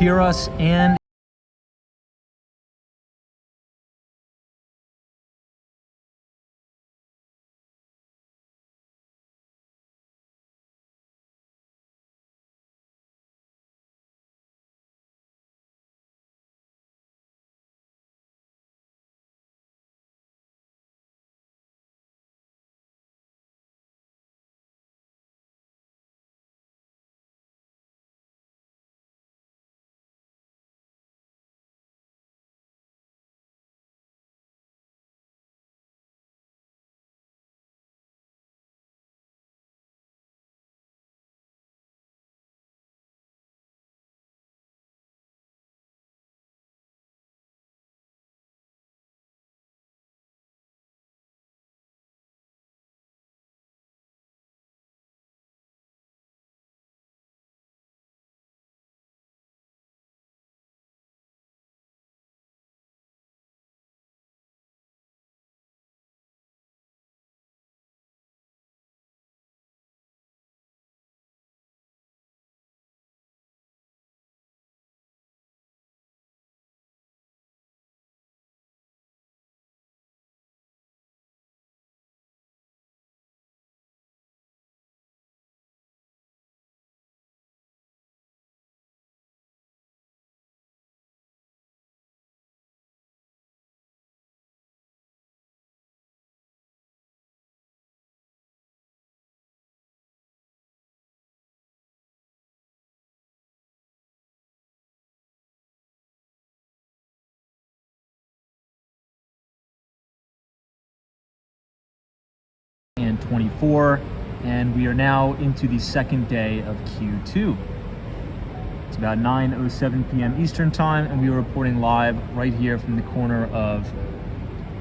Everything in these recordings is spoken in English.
hear us and and 24, and we are now into the second day of Q2. It's about 9:07 p.m. Eastern time, and we are reporting live right here from the corner of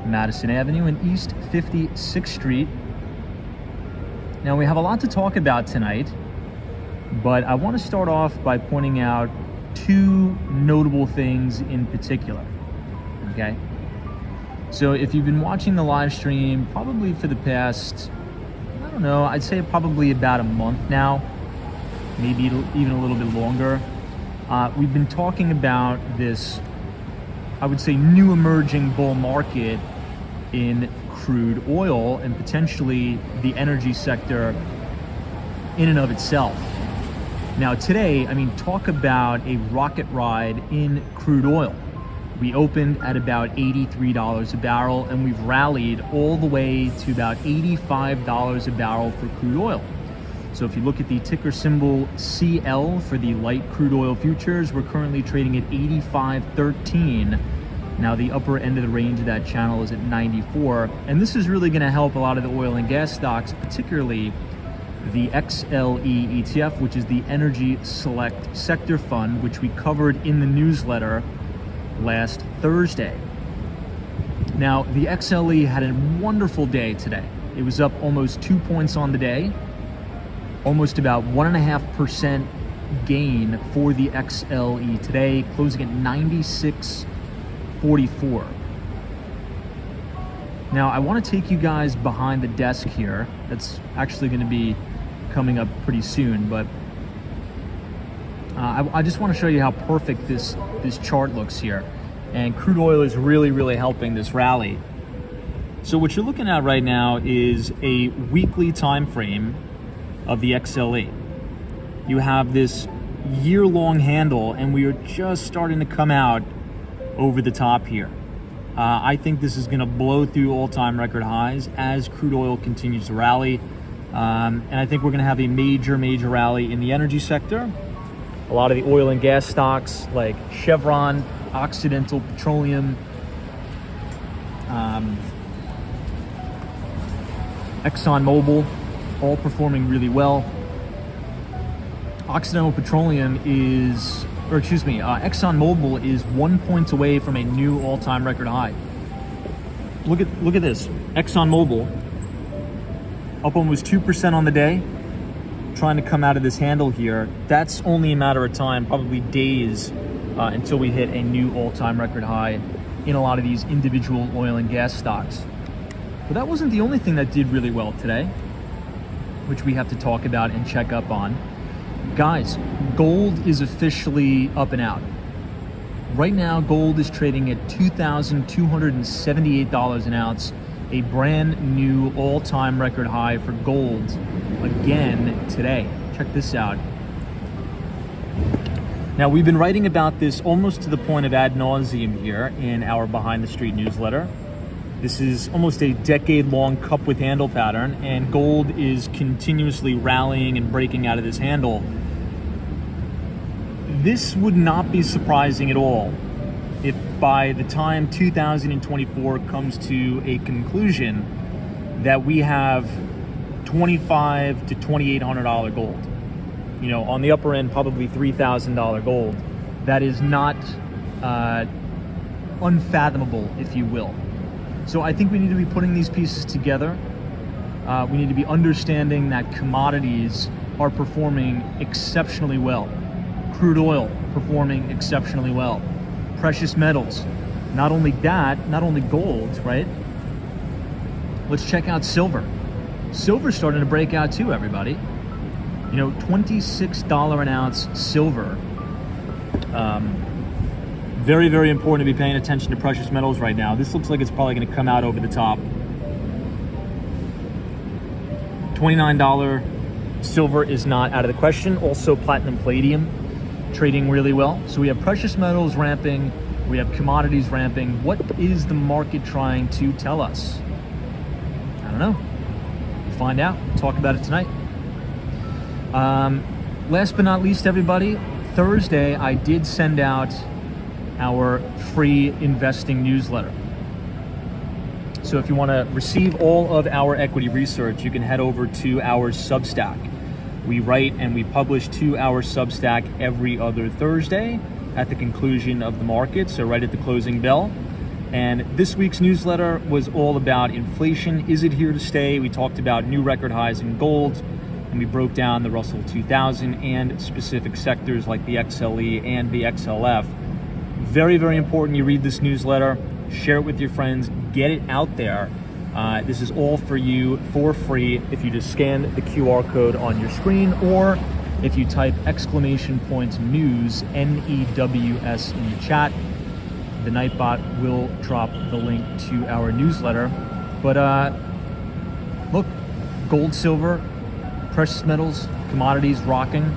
Madison Avenue and East 56th Street. Now, we have a lot to talk about tonight, but I want to start off by pointing out two notable things in particular, okay? So if you've been watching the live stream probably for the past, I don't know, I'd say probably about a month now, maybe even a little bit longer, we've been talking about this, I would say, new emerging bull market in crude oil and potentially the energy sector in and of itself. Now today, I mean, talk about a rocket ride in crude oil. We opened at about $83 a barrel, and we've rallied all the way to about $85 a barrel for crude oil. So if you look at the ticker symbol CL for the light crude oil futures, we're currently trading at 85.13. Now the upper end of the range of that channel is at 94, and this is really going to help a lot of the oil and gas stocks, particularly the XLE ETF, which is the Energy Select Sector Fund, which we covered in the newsletter last Thursday. Now, the XLE had a wonderful day today. It was up almost 2 points on the day, almost about 1.5% gain for the XLE today, closing at 96.44. Now, I want to take you guys behind the desk here. That's actually going to be coming up pretty soon, but I just want to show you how perfect this chart looks here. And crude oil is really helping this rally. So what you're looking at right now is a weekly time frame of the XLE. You have this year-long handle, and we are just starting to come out over the top here. I think this is going to blow through all-time record highs as crude oil continues to rally. And I think we're going to have a major rally in the energy sector. A lot of the oil and gas stocks like Chevron, Occidental Petroleum, ExxonMobil, all performing really well. ExxonMobil is 1 point away from a new all-time record high. Look at this. ExxonMobil up almost 2% on the day, trying to come out of this handle here. That's only a matter of time, probably days, until we hit a new all-time record high in a lot of these individual oil and gas stocks. But that wasn't the only thing that did really well today, which we have to talk about and check up on. Guys, gold is officially up and out. Right now, gold is trading at $2,278 an ounce, a brand new all-time record high for gold again today. Check this out. Now, we've been writing about this almost to the point of ad nauseum here in our Behind the Street newsletter. This is almost a decade-long cup with handle pattern, and gold is continuously rallying and breaking out of this handle. This would not be surprising at all if by the time 2024 comes to a conclusion that we have $2,500 to $2,800 gold. You know, on the upper end, probably $3,000 gold. That is not unfathomable, if you will. So I think we need to be putting these pieces together. We need to be understanding that commodities are performing exceptionally well. Crude oil performing exceptionally well. Precious metals. Not only that, not only gold, right? Let's check out silver. Silver's starting to break out too, everybody. You know, $26 an ounce silver. Very, very important to be paying attention to precious metals right now. This looks like it's probably going to come out over the top. $29 silver is not out of the question. Also, platinum, palladium trading really well. So we have precious metals ramping, we have commodities ramping. What is the market trying to tell us? I don't know. We'll find out. We'll talk about it tonight. Last but not least, everybody, Thursday I did send out our free investing newsletter. So if you want to receive all of our equity research, you can head over to our Substack. We write and we publish to our Substack every other Thursday at the conclusion of the market, so right at the closing bell. And this week's newsletter was all about inflation. Is it here to stay? We talked about new record highs in gold, and we broke down the Russell 2000 and specific sectors like the XLE and the XLF. Very, very important you read this newsletter, share it with your friends, get it out there. This is all for you for free if you just scan the QR code on your screen, or if you type !news, NEWS in the chat. The Nightbot will drop the link to our newsletter. But look, gold, silver, precious metals, commodities rocking.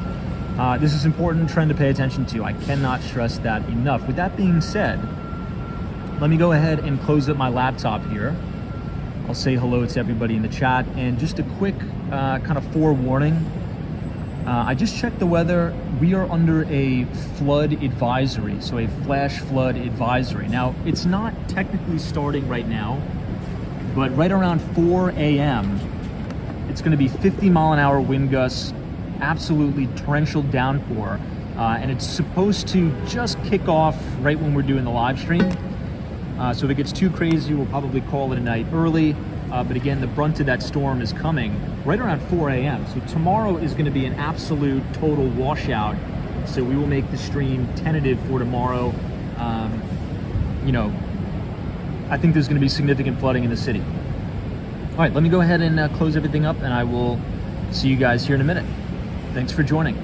This is an important trend to pay attention to. I cannot stress that enough. With that being said, let me go ahead and close up my laptop here. I'll say hello to everybody in the chat, and just a quick kind of forewarning. I just checked the weather. We are under a flood advisory, so a flash flood advisory. Now, it's not technically starting right now, but right around 4 a.m., it's going to be 50-mile-an-hour wind gusts, absolutely torrential downpour, and it's supposed to just kick off right when we're doing the live stream. So if it gets too crazy, we'll probably call it a night early. But again, the brunt of that storm is coming right around 4 a.m. So tomorrow is going to be an absolute total washout. So we will make the stream tentative for tomorrow. You know, I think there's going to be significant flooding in the city. All right, let me go ahead and close everything up, and I will see you guys here in a minute. Thanks for joining.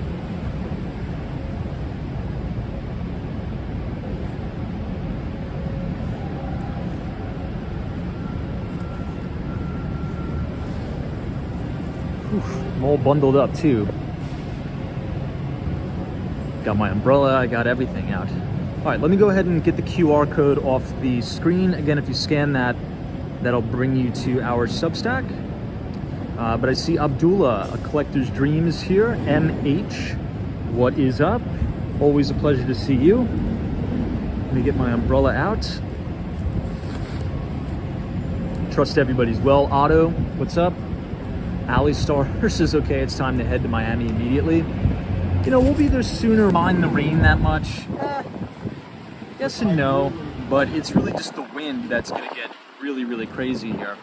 I'm all bundled up too. Got my umbrella, I got everything out. All right, let me go ahead and get the QR code off the screen. Again, if you scan that, that'll bring you to our Substack. But I see Abdullah, a collector's dream, is here. MH, what is up? Always a pleasure to see you. Let me get my umbrella out. Trust everybody's well. Otto, what's up? Ali Stars is okay, it's time to head to Miami immediately. You know, we'll be there sooner. Mind the rain that much? Yes and no, but it's really just the wind that's gonna get really, really crazy here.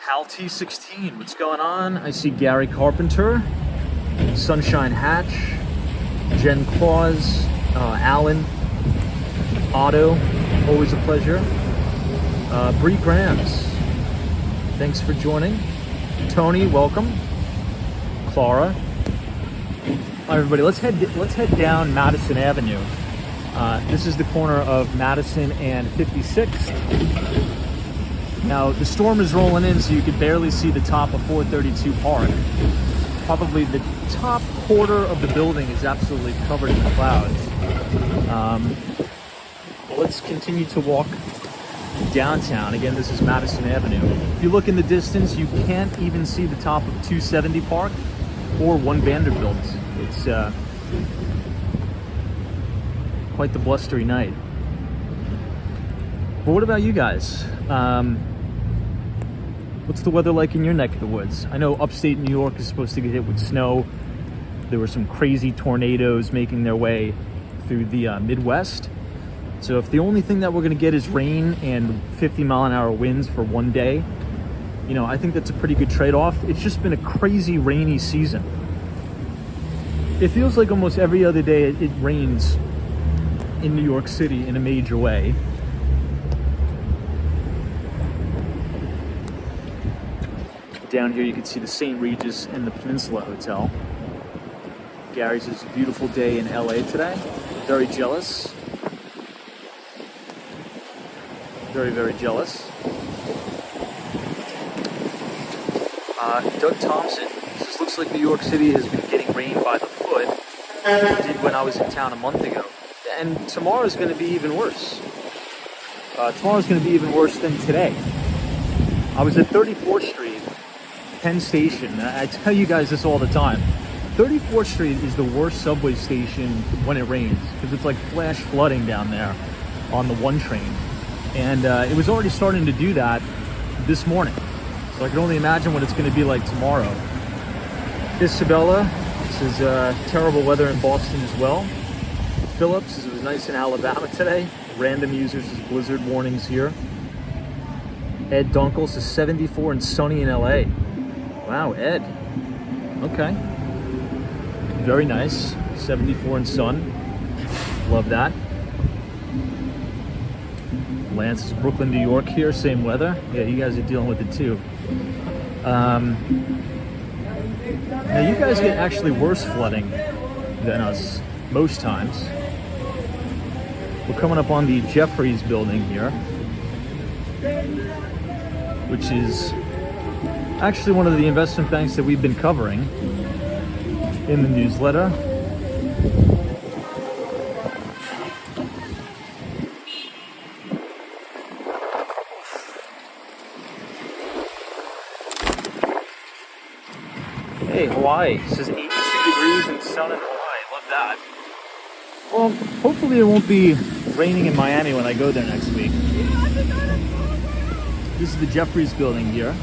Hal T16, what's going on? I see Gary Carpenter, Sunshine Hatch, Jen Claus, Alan, Otto, always a pleasure. Bree Grams, thanks for joining. Tony, welcome. Clara. All right, everybody, let's head down Madison Avenue. This is the corner of Madison and 56th. Now, the storm is rolling in, so you can barely see the top of 432 Park. Probably the top quarter of the building is absolutely covered in clouds. Let's continue to walk downtown. Again, this is Madison Avenue. If you look in the distance, you can't even see the top of 270 Park or 1 Vanderbilt. It's quite the blustery night. But what about you guys? What's the weather like in your neck of the woods? I know upstate New York is supposed to get hit with snow. There were some crazy tornadoes making their way through the Midwest. So if the only thing that we're gonna get is rain and 50-mile-an-hour winds for one day, you know, I think that's a pretty good trade-off. It's just been a crazy rainy season. It feels like almost every other day it rains in New York City in a major way. Down here you can see the St. Regis and the Peninsula Hotel. Gary's is a beautiful day in LA today. Very jealous. Very, very jealous. Doug Thompson says, looks like New York City has been getting rain by the foot. It did when I was in town a month ago. And tomorrow's going to be even worse. Tomorrow's going to be even worse than today. I was at 34th Street, Penn Station. I tell you guys this all the time. 34th Street is the worst subway station when it rains because it's like flash flooding down there on the 1 train. And it was already starting to do that this morning. So I can only imagine what it's going to be like tomorrow. Isabella, this is terrible weather in Boston as well. Phillips, it was nice in Alabama today. Random users, blizzard warnings here. Ed Dunkel says 74 and sunny in LA. Wow, Ed. Okay. Very nice. 74 and sun. Love that. Lance is Brooklyn, New York here, same weather. Yeah, you guys are dealing with it too. Now you guys get actually worse flooding than us most times. We're coming up on the Jeffries building here, which is actually one of the investment banks that we've been covering in the newsletter. Hey, Hawaii. It says 82 degrees and sun in Hawaii. Love that. Well, hopefully it won't be raining in Miami when I go there next week. This is the Jeffries building here.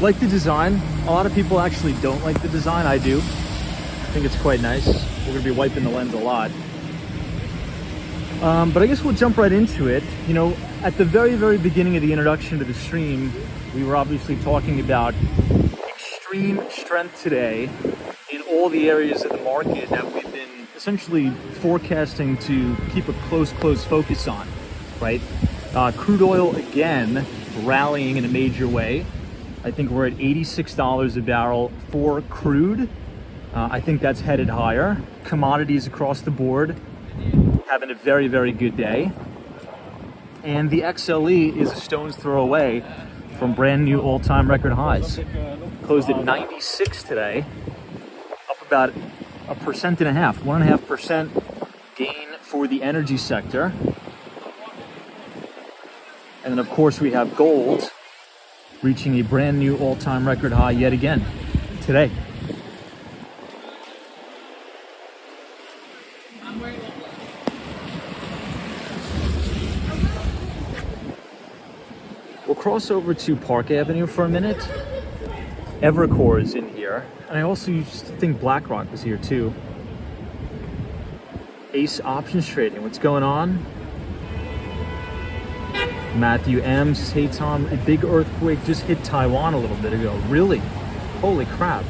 Like the design. A lot of people actually don't like the design. I do. I think it's quite nice. We're going to be wiping the lens a lot. But I guess we'll jump right into it. You know, at the very, very beginning of the introduction to the stream, we were obviously talking about extreme strength today in all the areas of the market that we've been essentially forecasting to keep a close focus on, right? Crude oil again rallying in a major way. I think we're at $86 a barrel for crude. I think that's headed higher. Commodities across the board having a very, very good day. And the XLE is a stone's throw away from brand new all-time record highs. Closed at 96 today, up about 1.5%, 1.5% gain for the energy sector. And then of course we have gold reaching a brand new all-time record high yet again today. We'll cross over to Park Avenue for a minute. Evercore is in here. And I also used to think BlackRock was here too. Ace Options Trading, what's going on? Matthew M says, hey Tom, a big earthquake just hit Taiwan a little bit ago. Really? Holy crap.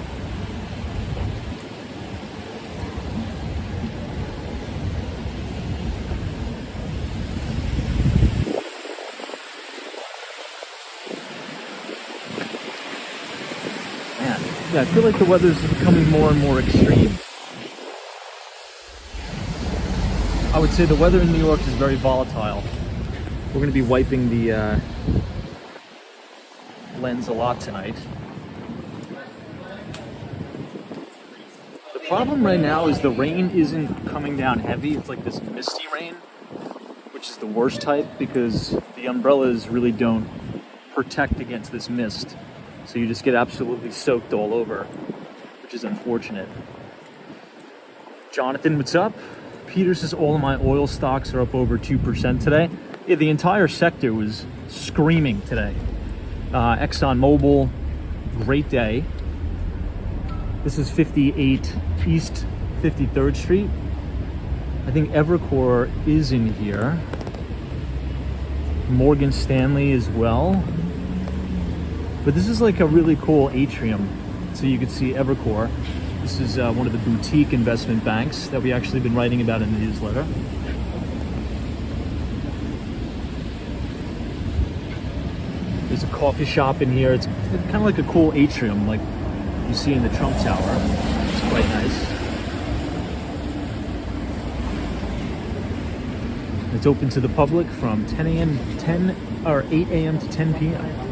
Yeah, I feel like the weather's becoming more and more extreme. I would say the weather in New York is very volatile. We're going to be wiping the lens a lot tonight. The problem right now is the rain isn't coming down heavy. It's like this misty rain, which is the worst type because the umbrellas really don't protect against this mist. So you just get absolutely soaked all over, which is unfortunate. Jonathan, what's up? Peter says all of my oil stocks are up over 2% today. Yeah, the entire sector was screaming today. ExxonMobil, great day. This is 58 East 53rd Street. I think Evercore is in here. Morgan Stanley as well. But this is like a really cool atrium. So you can see Evercore. This is one of the boutique investment banks that we actually been writing about in the newsletter. There's a coffee shop in here. It's kind of like a cool atrium like you see in the Trump Tower. It's quite nice. It's open to the public from 8 a.m. to 10 p.m.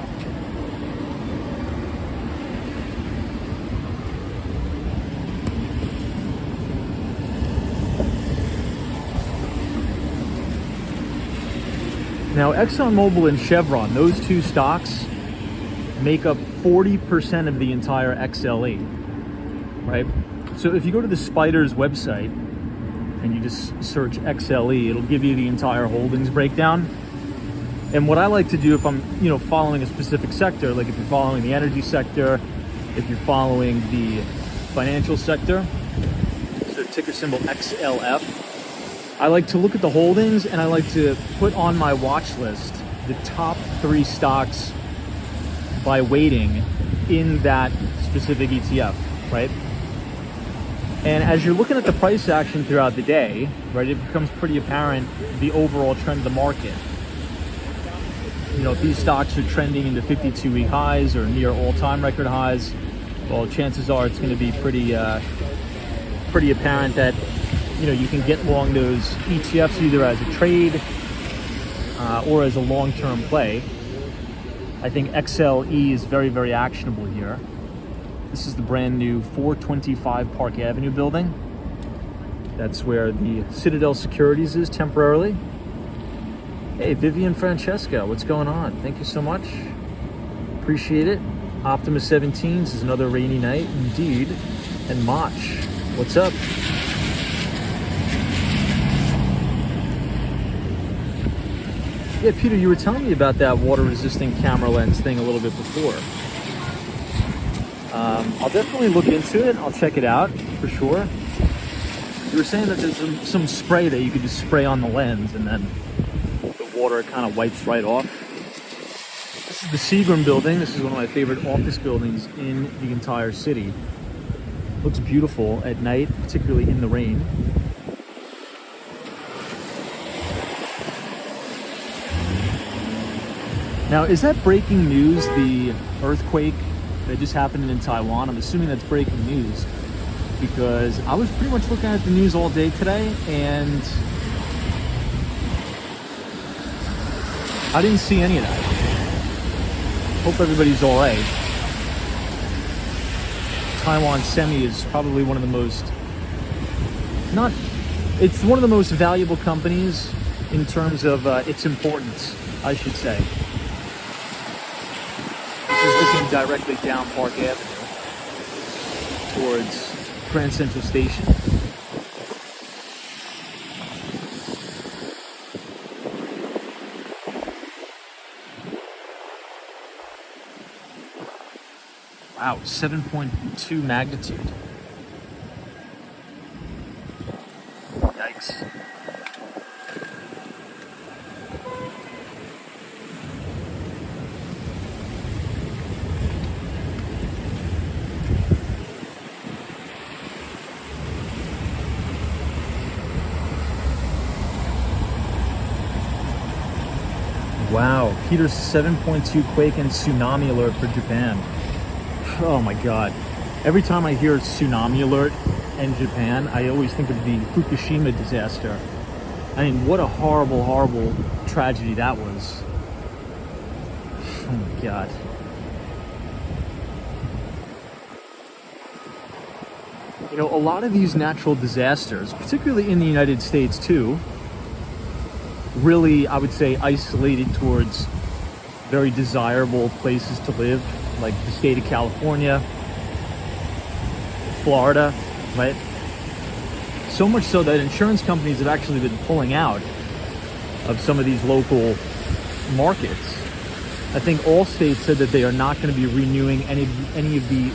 Now, ExxonMobil and Chevron, those two stocks make up 40% of the entire XLE, right? So if you go to the Spiders website and you just search XLE, it'll give you the entire holdings breakdown. And what I like to do if I'm, following a specific sector, like if you're following the energy sector, if you're following the financial sector, so ticker symbol XLF, I like to look at the holdings and I like to put on my watch list the top 3 stocks by weighting in that specific ETF, right? And as you're looking at the price action throughout the day, right, it becomes pretty apparent the overall trend of the market. If these stocks are trending into 52-week highs or near all-time record highs, well, chances are it's going to be pretty apparent that you can get long those ETFs either as a trade or as a long-term play. I think XLE is very, very actionable here. This is the brand new 425 Park Avenue building. That's where the Citadel Securities is temporarily. Hey, Vivian Francesca, what's going on? Thank you so much. Appreciate it. Optimus 17 is another rainy night indeed. And Mach, what's up? Yeah, Peter, you were telling me about that water-resistant camera lens thing a little bit before. I'll definitely look into it. I'll check it out for sure. You were saying that there's some spray that you could just spray on the lens and then the water kind of wipes right off. This is the Seagram building. This is one of my favorite office buildings in the entire city. Looks beautiful at night, particularly in the rain. Now, is that breaking news, the earthquake that just happened in Taiwan? I'm assuming that's breaking news because I was pretty much looking at the news all day today and I didn't see any of that. Hope everybody's all right. Taiwan Semi is probably one of the most, it's one of the most valuable companies in terms of its importance, I should say. Looking directly down Park Avenue towards Grand Central Station. Wow, 7.2 magnitude. Yikes. Wow, Peter's 7.2 quake and tsunami alert for Japan. Oh my God. Every time I hear tsunami alert in Japan, I always think of the Fukushima disaster I mean, what a horrible, horrible tragedy that was. Oh my God. You know, a lot of these natural disasters, particularly in the United States too, really, I would say, isolated towards very desirable places to live, like the state of California, Florida, right? So much so that insurance companies have actually been pulling out of some of these local markets. I think Allstate said that they are not going to be renewing any of the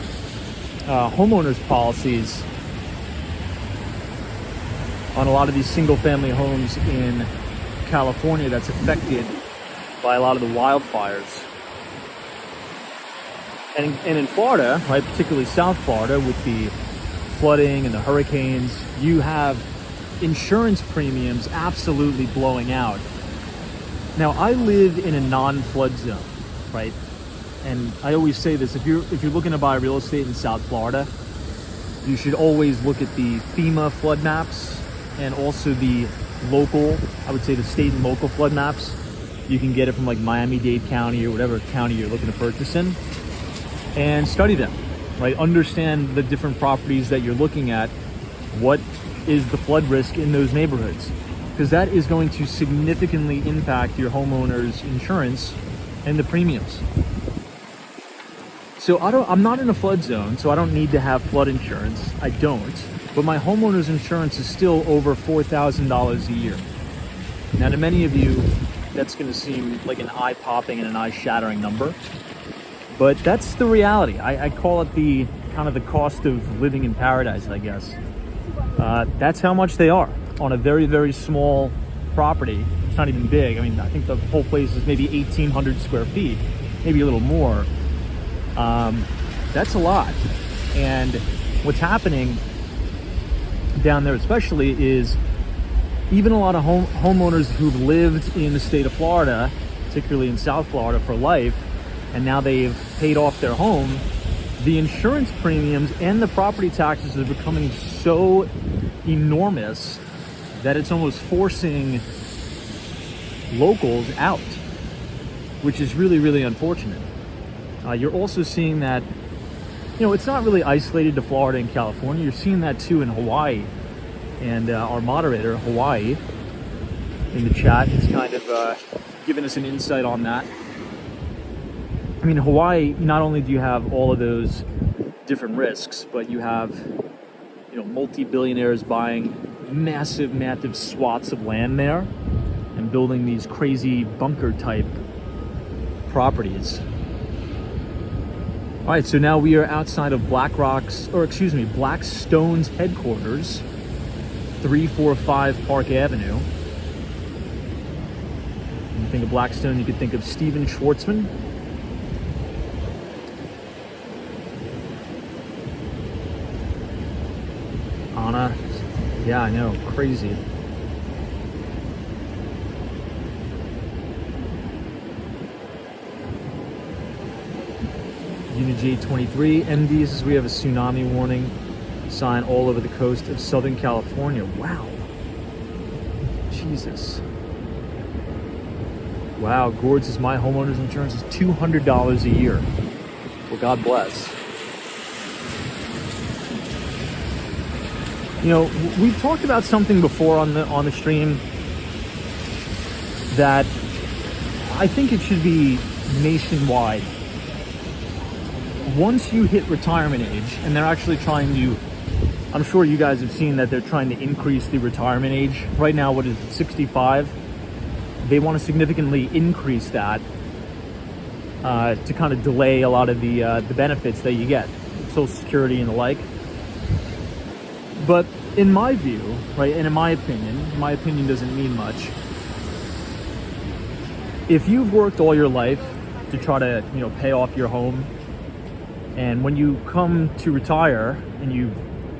homeowners policies on a lot of these single-family homes in California that's affected by a lot of the wildfires. And in Florida, right, particularly South Florida, with the flooding and the hurricanes, you have insurance premiums absolutely blowing out. Now, I live in a non-flood zone, right? And I always say this, if you're looking to buy real estate in South Florida, you should always look at the FEMA flood maps and also the local, I would say the state and local flood maps. You can get it from like Miami-Dade County or whatever county you're looking to purchase in, and study them, right? Understand the different properties that you're looking at. What is the flood risk in those neighborhoods? Because that is going to significantly impact your homeowner's insurance and the premiums. So I'm not in a flood zone, so I don't need to have flood insurance. I don't. But my homeowner's insurance is still over $4,000 a year. Now, to many of you, that's going to seem like an eye-popping and an eye-shattering number. But that's the reality. I call it the kind of the cost of living in paradise, I guess. That's how much they are on a very, very small property. It's not even big. I mean, I think the whole place is maybe 1,800 square feet, maybe a little more. That's a lot. And what's happening down there especially is even a lot of homeowners who've lived in the state of Florida, particularly in South Florida, for life, and now they've paid off their home, the insurance premiums and the property taxes are becoming so enormous that it's almost forcing locals out, which is really, really unfortunate. You're also seeing that, you know, it's not really isolated to Florida and California. You're seeing that too in Hawaii. And our moderator, Hawaii, in the chat, is kind of giving us an insight on that. I mean, Hawaii, not only do you have all of those different risks, but you have, you know, multi-billionaires buying massive, massive swaths of land there and building these crazy bunker-type properties. All right, so now we are outside of Blackstone's headquarters, 345 Park Avenue. When you think of Blackstone, you could think of Steven Schwartzman. Anna, yeah, I know, crazy. Unit 23 MD says we have a tsunami warning sign all over the coast of Southern California. Wow. Jesus. Wow, Gord says my homeowner's insurance is $200 a year. Well, God bless. You know, we've talked about something before on the stream that I think it should be nationwide. Once you hit retirement age, and they're actually trying to, I'm sure you guys have seen that they're trying to increase the retirement age. Right now, what is it, 65? They want to significantly increase that to kind of delay a lot of the benefits that you get, Social Security and the like. But in my view, right, and in my opinion doesn't mean much. If you've worked all your life to try to, you know, pay off your home, and when you come to retire and you've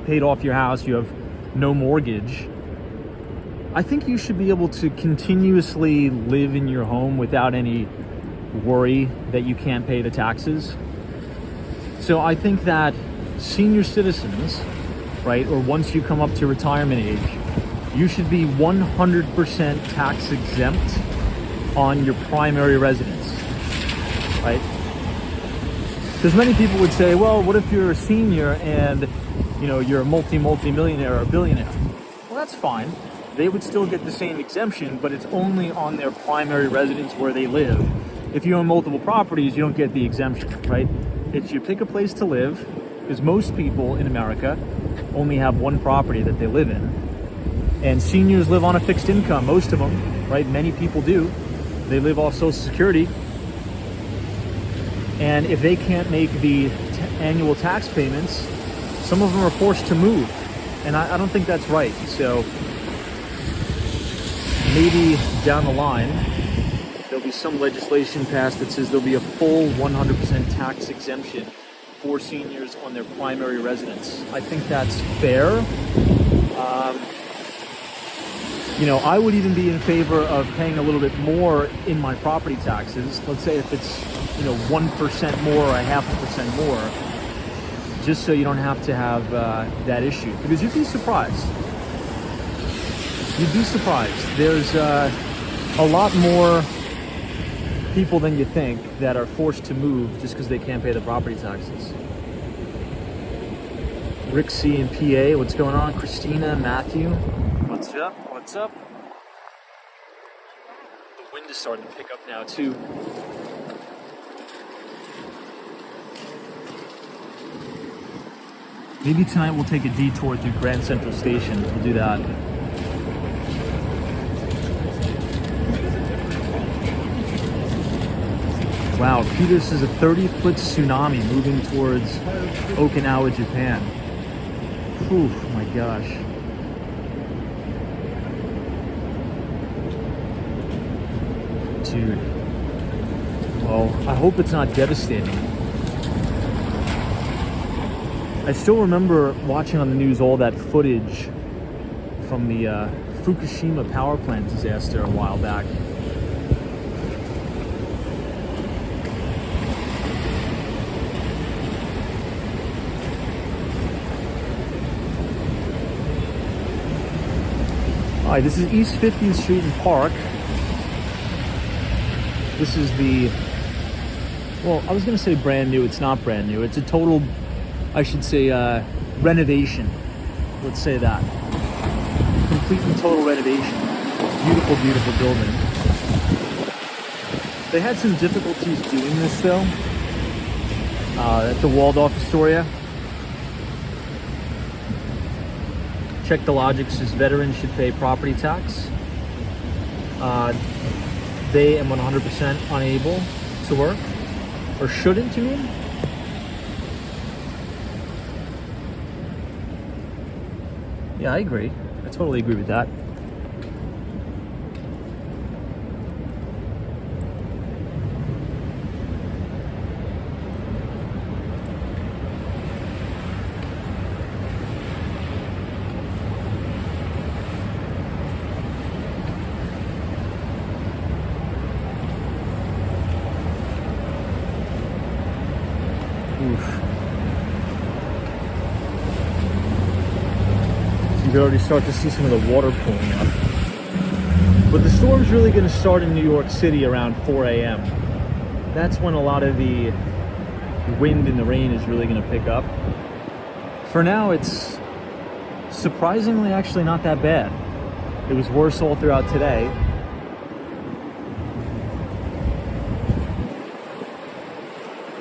paid off your house, you have no mortgage, I think you should be able to continuously live in your home without any worry that you can't pay the taxes. So I think that senior citizens, right, or once you come up to retirement age, you should be 100% tax exempt on your primary residence, right? Because many people would say, well, what if you're a senior and you're a multi-millionaire or a billionaire? Well, that's fine. They would still get the same exemption, but it's only on their primary residence where they live. If you own multiple properties, you don't get the exemption, right? It's you pick a place to live, because most people in America only have one property that they live in. And seniors live on a fixed income, most of them, right? Many people do. They live off Social Security. And if they can't make the annual tax payments, some of them are forced to move. And I don't think that's right. So maybe down the line, there'll be some legislation passed that says there'll be a full 100% tax exemption for seniors on their primary residence. I think that's fair. I would even be in favor of paying a little bit more in my property taxes. Let's say if it's 1% more or 0.5% more, just so you don't have to have that issue. Because you'd be surprised. You'd be surprised. There's a lot more people than you think that are forced to move just because they can't pay the property taxes. Rick C in PA, what's going on? Christina, Matthew, what's up? What's up? The wind is starting to pick up now too. Maybe tonight we'll take a detour through Grand Central Station. We'll do that. Wow, Peter says a 30-foot tsunami moving towards Okinawa, Japan. Whew, my gosh. Dude. Well, I hope it's not devastating. I still remember watching on the news all that footage from the Fukushima power plant disaster a while back. Hi, this is East 50th Street and Park. This is the, well, I was going to say brand new. It's not brand new. It's a total, I should say, renovation. Let's say that. Complete and total renovation. Beautiful, beautiful building. They had some difficulties doing this, though, at the Waldorf Astoria. Check the logic, says veterans should pay property tax. They am 100% unable to work, or shouldn't, you mean? Yeah, I agree. I totally agree with that. You can already start to see some of the water pulling up. But the storm's really going to start in New York City around 4 a.m. That's when a lot of the wind and the rain is really going to pick up. For now, it's surprisingly actually not that bad. It was worse all throughout today.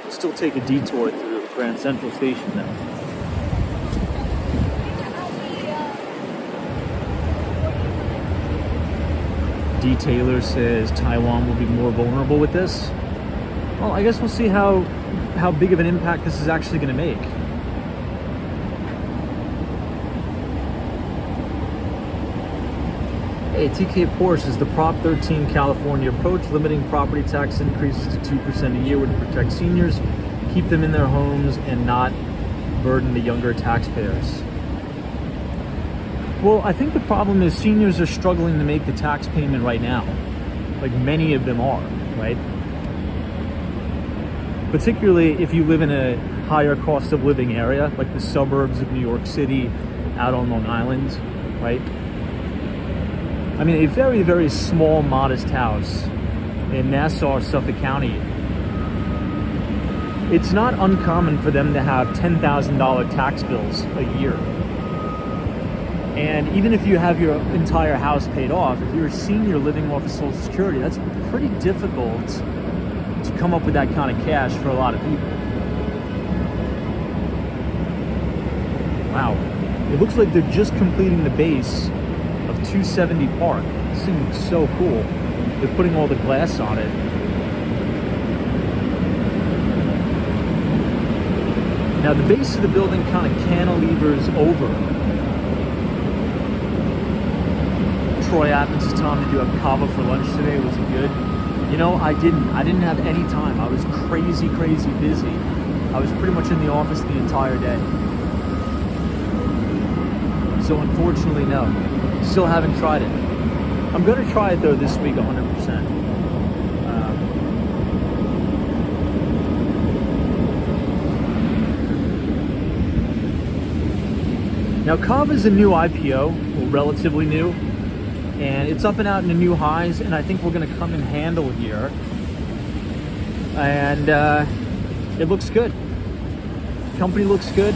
Still take a detour through Grand Central Station now. D. Taylor says Taiwan will be more vulnerable with this. Well, I guess we'll see how big of an impact this is actually going to make. Hey, TK Porsche is the Prop 13 California approach, limiting property tax increases to 2% a year would protect seniors, keep them in their homes, and not burden the younger taxpayers. Well, I think the problem is seniors are struggling to make the tax payment right now. Like many of them are, right? Particularly if you live in a higher cost of living area, like the suburbs of New York City, out on Long Island, right? I mean, a very, very small, modest house in Nassau, Suffolk County. It's not uncommon for them to have $10,000 tax bills a year. And even if you have your entire house paid off, if you're a senior living off of Social Security, that's pretty difficult to come up with that kind of cash for a lot of people. Wow. It looks like they're just completing the base of 270 Park. This thing looks so cool. They're putting all the glass on it. Now the base of the building kind of cantilevers over. Troy Atkins is telling me to do a kava for lunch today. Was it good? You know, I didn't have any time. I was crazy busy. I was pretty much in the office the entire day. So unfortunately, no. Still haven't tried it. I'm going to try it though this week 100%. Now Kava is a new IPO, or relatively new, and it's up and out into new highs, and I think we're going to come and handle here. And it looks good. Company looks good.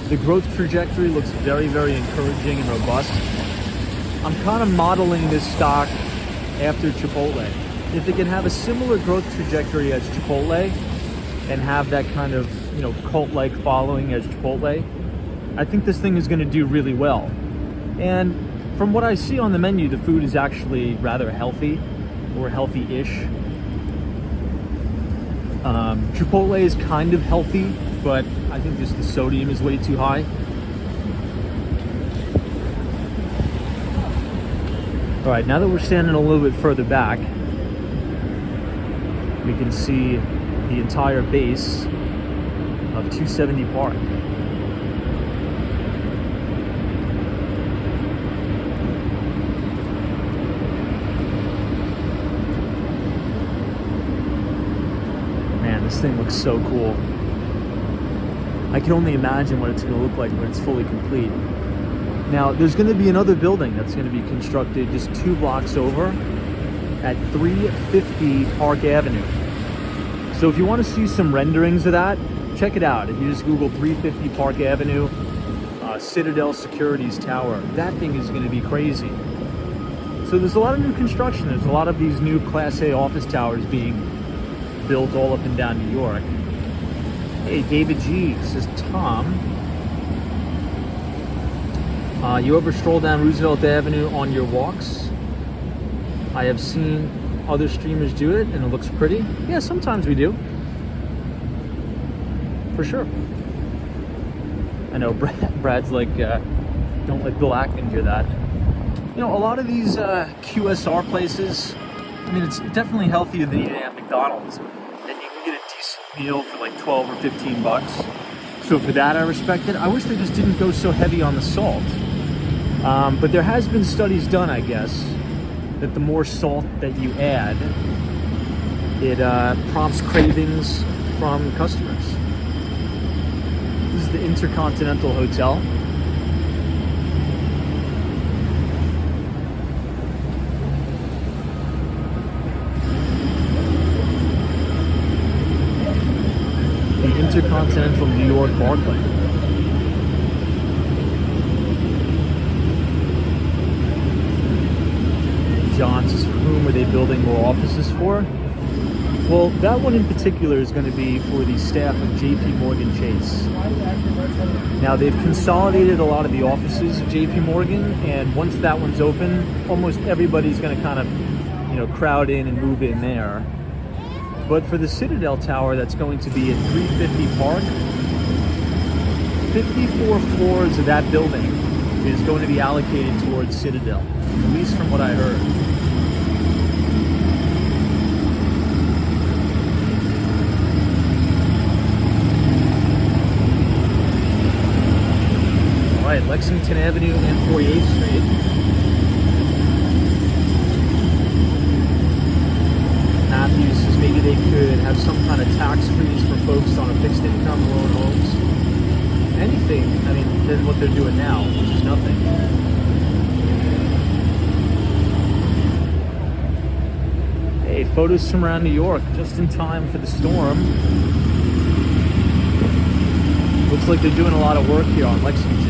The growth trajectory looks very, very encouraging and robust. I'm kind of modeling this stock after Chipotle. If it can have a similar growth trajectory as Chipotle and have that kind of, you know, cult-like following as Chipotle, I think this thing is going to do really well. And from what I see on the menu, the food is actually rather healthy, or healthy-ish. Chipotle is kind of healthy, but I think just the sodium is way too high. All right, now that we're standing a little bit further back, we can see the entire base of 270 Park. Man, this thing looks so cool. I can only imagine what it's going to look like when it's fully complete. Now, there's going to be another building that's going to be constructed just 2 blocks over at 350 Park Avenue. So if you want to see some renderings of that, check it out. If you just Google 350 Park Avenue, Citadel Securities Tower, that thing is going to be crazy. So there's a lot of new construction. There's a lot of these new Class A office towers being built all up and down New York. Hey, David G, says Tom. You ever stroll down Roosevelt Avenue on your walks? I have seen other streamers do it and it looks pretty. Yeah, sometimes we do. For sure. I know Brad's like, don't let Bill Ackman hear that. You know, a lot of these QSR places, I mean, it's definitely healthier than eating at McDonald's. And you can get a decent meal for like 12 or 15 bucks. So for that, I respect it. I wish they just didn't go so heavy on the salt. But there has been studies done, I guess, that the more salt that you add, it prompts cravings from customers. This is the Intercontinental Hotel. The Intercontinental New York Barclay. John says, whom are they building more offices for? Well, that one in particular is going to be for the staff of JP Morgan Chase. Now, they've consolidated a lot of the offices of JP Morgan, and once that one's open, almost everybody's going to kind of, you know, crowd in and move in there. But for the Citadel Tower, that's going to be at 350 Park, 54 floors of that building is going to be allocated towards Citadel, at least from what I heard. All right, Lexington Avenue and 48th Street. Matthews says maybe they could have some kind of tax freeze for folks on a fixed income or own homes. Anything, I mean, than what they're doing now, which is nothing. photos from around New York, just in time for the storm. Looks like they're doing a lot of work here on Lexington.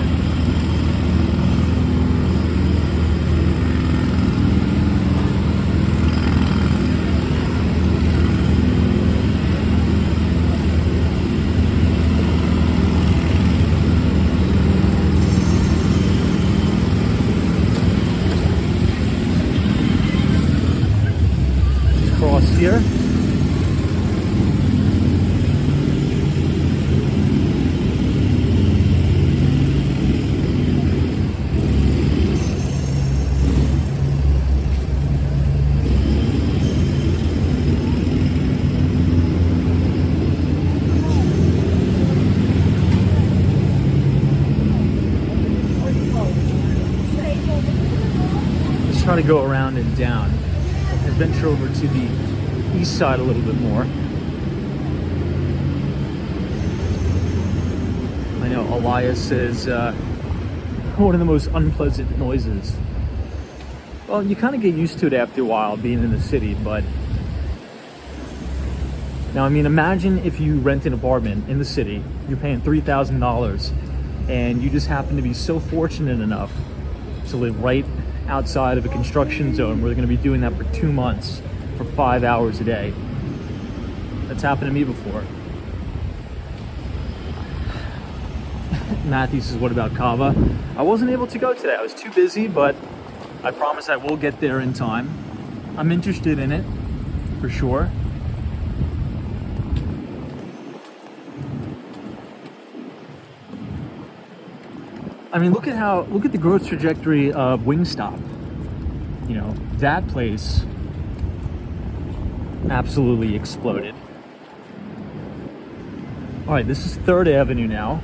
Here. Let's try to go around and down and venture over to the east side a little bit more. I know Elias says one of the most unpleasant noises. Well, you kind of get used to it after a while being in the city, but now, I mean, imagine if you rent an apartment in the city, you're paying $3,000, and you just happen to be so fortunate enough to live right outside of a construction zone where they're going to be doing that for 2 months. For 5 hours a day. That's happened to me before. Matthew says, what about Cava? I wasn't able to go today. I was too busy, but I promise I will get there in time. I'm interested in it, for sure. I mean, look at the growth trajectory of Wingstop. You know, that place absolutely exploded. All right, this is 3rd Avenue now.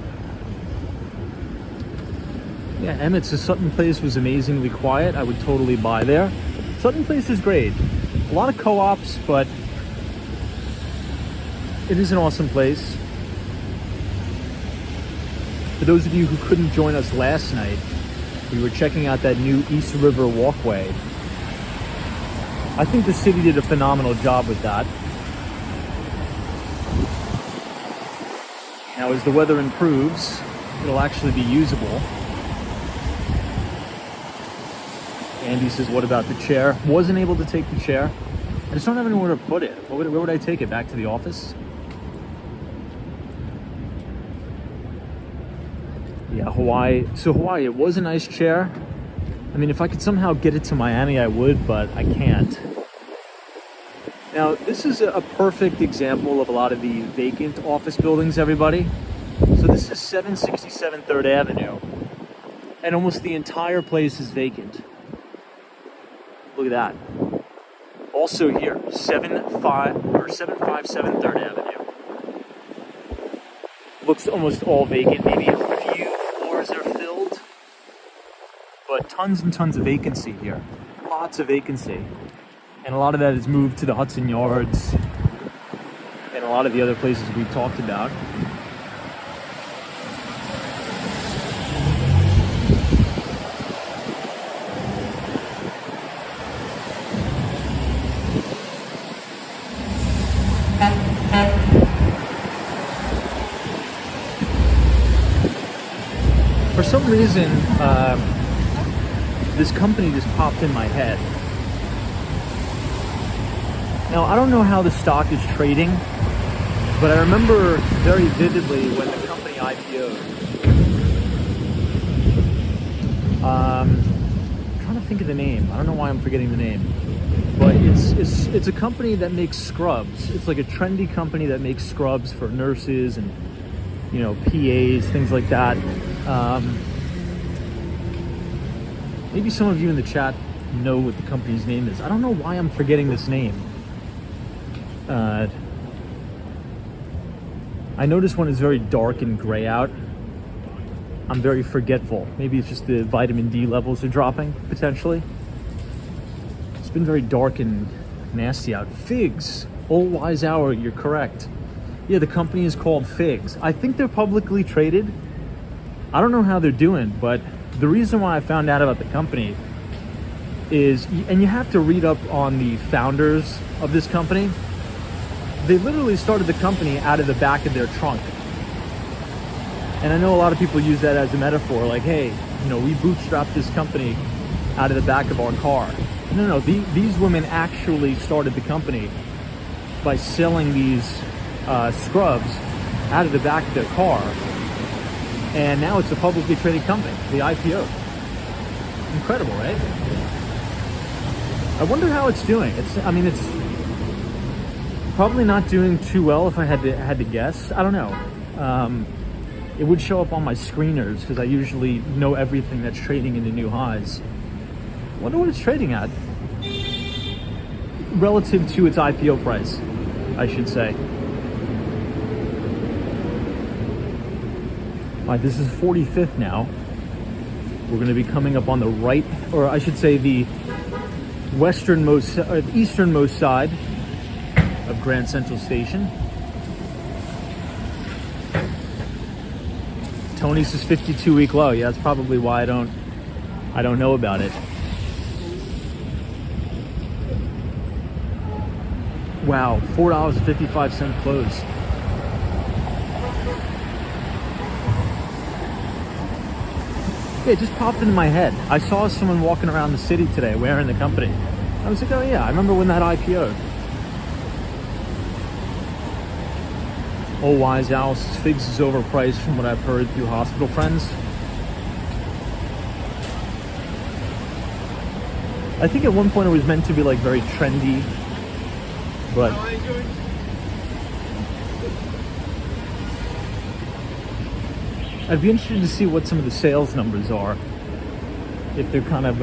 Yeah, Emmett says Sutton Place was amazingly quiet. I would totally buy there. Sutton Place is great. A lot of co-ops, but it is an awesome place. For those of you who couldn't join us last night, we were checking out that new East River walkway. I think the city did a phenomenal job with that. Now, as the weather improves, it'll actually be usable. Andy says, what about the chair? Wasn't able to take the chair. I just don't have anywhere to put it. Where would I take it? Back to the office? Yeah, Hawaii. So Hawaii, it was a nice chair. I mean, if I could somehow get it to Miami, I would, but I can't. Now, this is a perfect example of a lot of the vacant office buildings, everybody. So this is 767 3rd Avenue, and almost the entire place is vacant. Look at that. Also here, 757 3rd Avenue. Looks almost all vacant. Maybe a few floors are filled, but tons and tons of vacancy here. Lots of vacancy. And a lot of that is moved to the Hudson Yards and a lot of the other places we talked about. For some reason, this company just popped in my head. Now, I don't know how the stock is trading, but I remember very vividly when the company IPO'd. I'm trying to think of the name. I don't know why I'm forgetting the name. But it's a company that makes scrubs. It's like a trendy company that makes scrubs for nurses and, you know, PAs, things like that. Maybe some of you in the chat know what the company's name is. I don't know why I'm forgetting this name. I notice when it's very dark and gray out, I'm very forgetful. Maybe it's just the vitamin D levels are dropping, potentially. It's been very dark and nasty out. Figs. Old Wise Hour, you're correct. Yeah, the company is called Figs. I think they're publicly traded. I don't know how they're doing, but the reason why I found out about the company is, and you have to read up on the founders of this company. They literally started the company out of the back of their trunk. And I know a lot of people use that as a metaphor, like, hey, you know, we bootstrapped this company out of the back of our car. No, these women actually started the company by selling these scrubs out of the back of their car. And now it's a publicly traded company, the IPO. Incredible, right? I wonder how it's doing. It's probably not doing too well if I had to guess. I don't know. It would show up on my screeners because I usually know everything that's trading into new highs. I wonder what it's trading at relative to its IPO price, I should say. All right, this is 45th now. We're going to be coming up on the right, or I should say the easternmost side of Grand Central Station. Tony's is 52-week low. Yeah, that's probably why I don't know about it. Wow, $4.55 close. Yeah, it just popped into my head. I saw someone walking around the city today wearing the company. I was like, oh yeah, I remember when that IPO'd. Oh, wise Alice, Figs is overpriced from what I've heard through hospital friends. I think at one point it was meant to be like very trendy, but I'd be interested to see what some of the sales numbers are, if they're kind of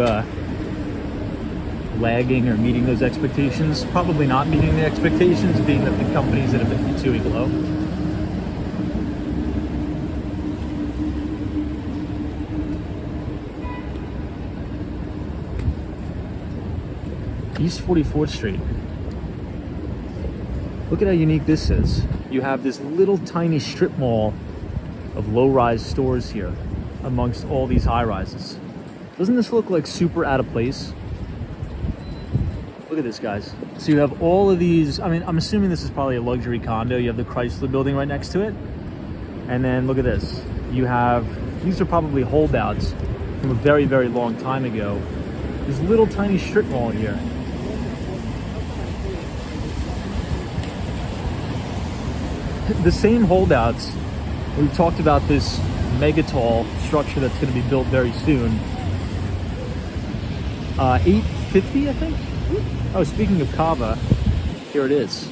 lagging or meeting those expectations. Probably not meeting the expectations, being that the company's at a 52-week low. East 44th Street. Look at how unique this is. You have this little tiny strip mall of low-rise stores here amongst all these high-rises. Doesn't this look like super out of place? Look at this, guys. So you have all of these, I mean, I'm assuming this is probably a luxury condo. You have the Chrysler building right next to it. And then look at this. You have, these are probably holdouts from a very, very long time ago. This little tiny strip mall here. The same holdouts, we've talked about this mega tall structure that's going to be built very soon. 850, I think. Oh, speaking of Kava, here it is.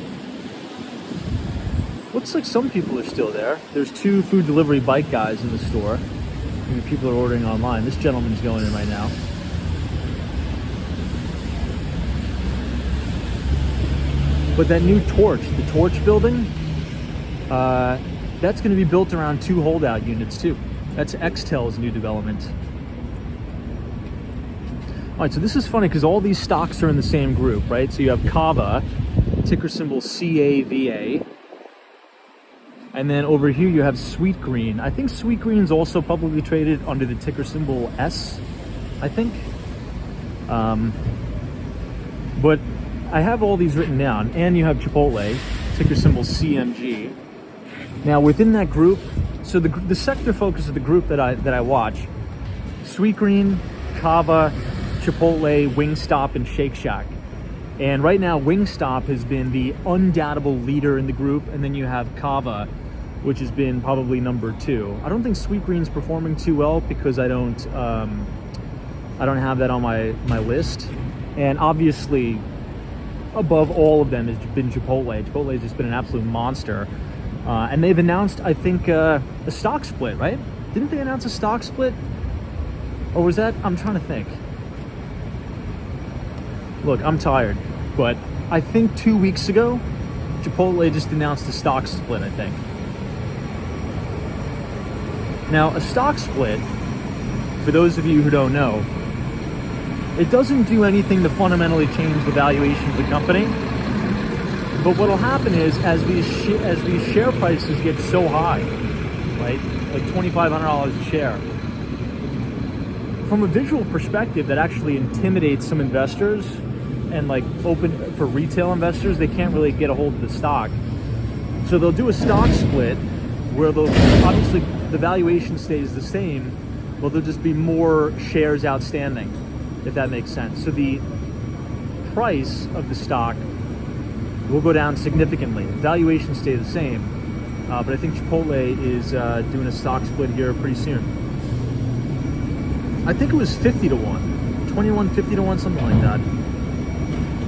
Looks like some people are still there. There's 2 food delivery bike guys in the store. I mean, people are ordering online. This gentleman's going in right now. But that new Torch, the Torch building, that's going to be built around 2 holdout units too. That's Extel's new development. All right, so this is funny because all these stocks are in the same group, right? So you have Kava, ticker symbol CAVA. And then over here you have Sweetgreen. I think Sweetgreen's also publicly traded under the ticker symbol S, I think. But I have all these written down. And you have Chipotle, ticker symbol CMG. Now within that group, so the sector focus of the group that I watch, Sweetgreen, Kava, Chipotle, Wingstop, and Shake Shack. And right now Wingstop has been the undoubtable leader in the group, and then you have Kava, which has been probably number 2. I don't think Sweetgreen's performing too well because I don't have that on my list. And obviously above all of them has been Chipotle. Chipotle has just been an absolute monster. And they've announced, I think, a stock split, right? Didn't they announce a stock split? Or was that, I'm trying to think. Look, I'm tired, but I think 2 weeks ago, Chipotle just announced a stock split, I think. Now, a stock split, for those of you who don't know, it doesn't do anything to fundamentally change the valuation of the company. But what'll happen is, as these share prices get so high, right, like $2,500 a share, from a visual perspective, that actually intimidates some investors, and like open for retail investors, they can't really get a hold of the stock. So they'll do a stock split where they'll, obviously the valuation stays the same, but there'll just be more shares outstanding, if that makes sense. So the price of the stock will go down significantly. Valuation stay the same, but I think Chipotle is doing a stock split here pretty soon. I think it was 50 to 1, 21, 50 to 1, something like that.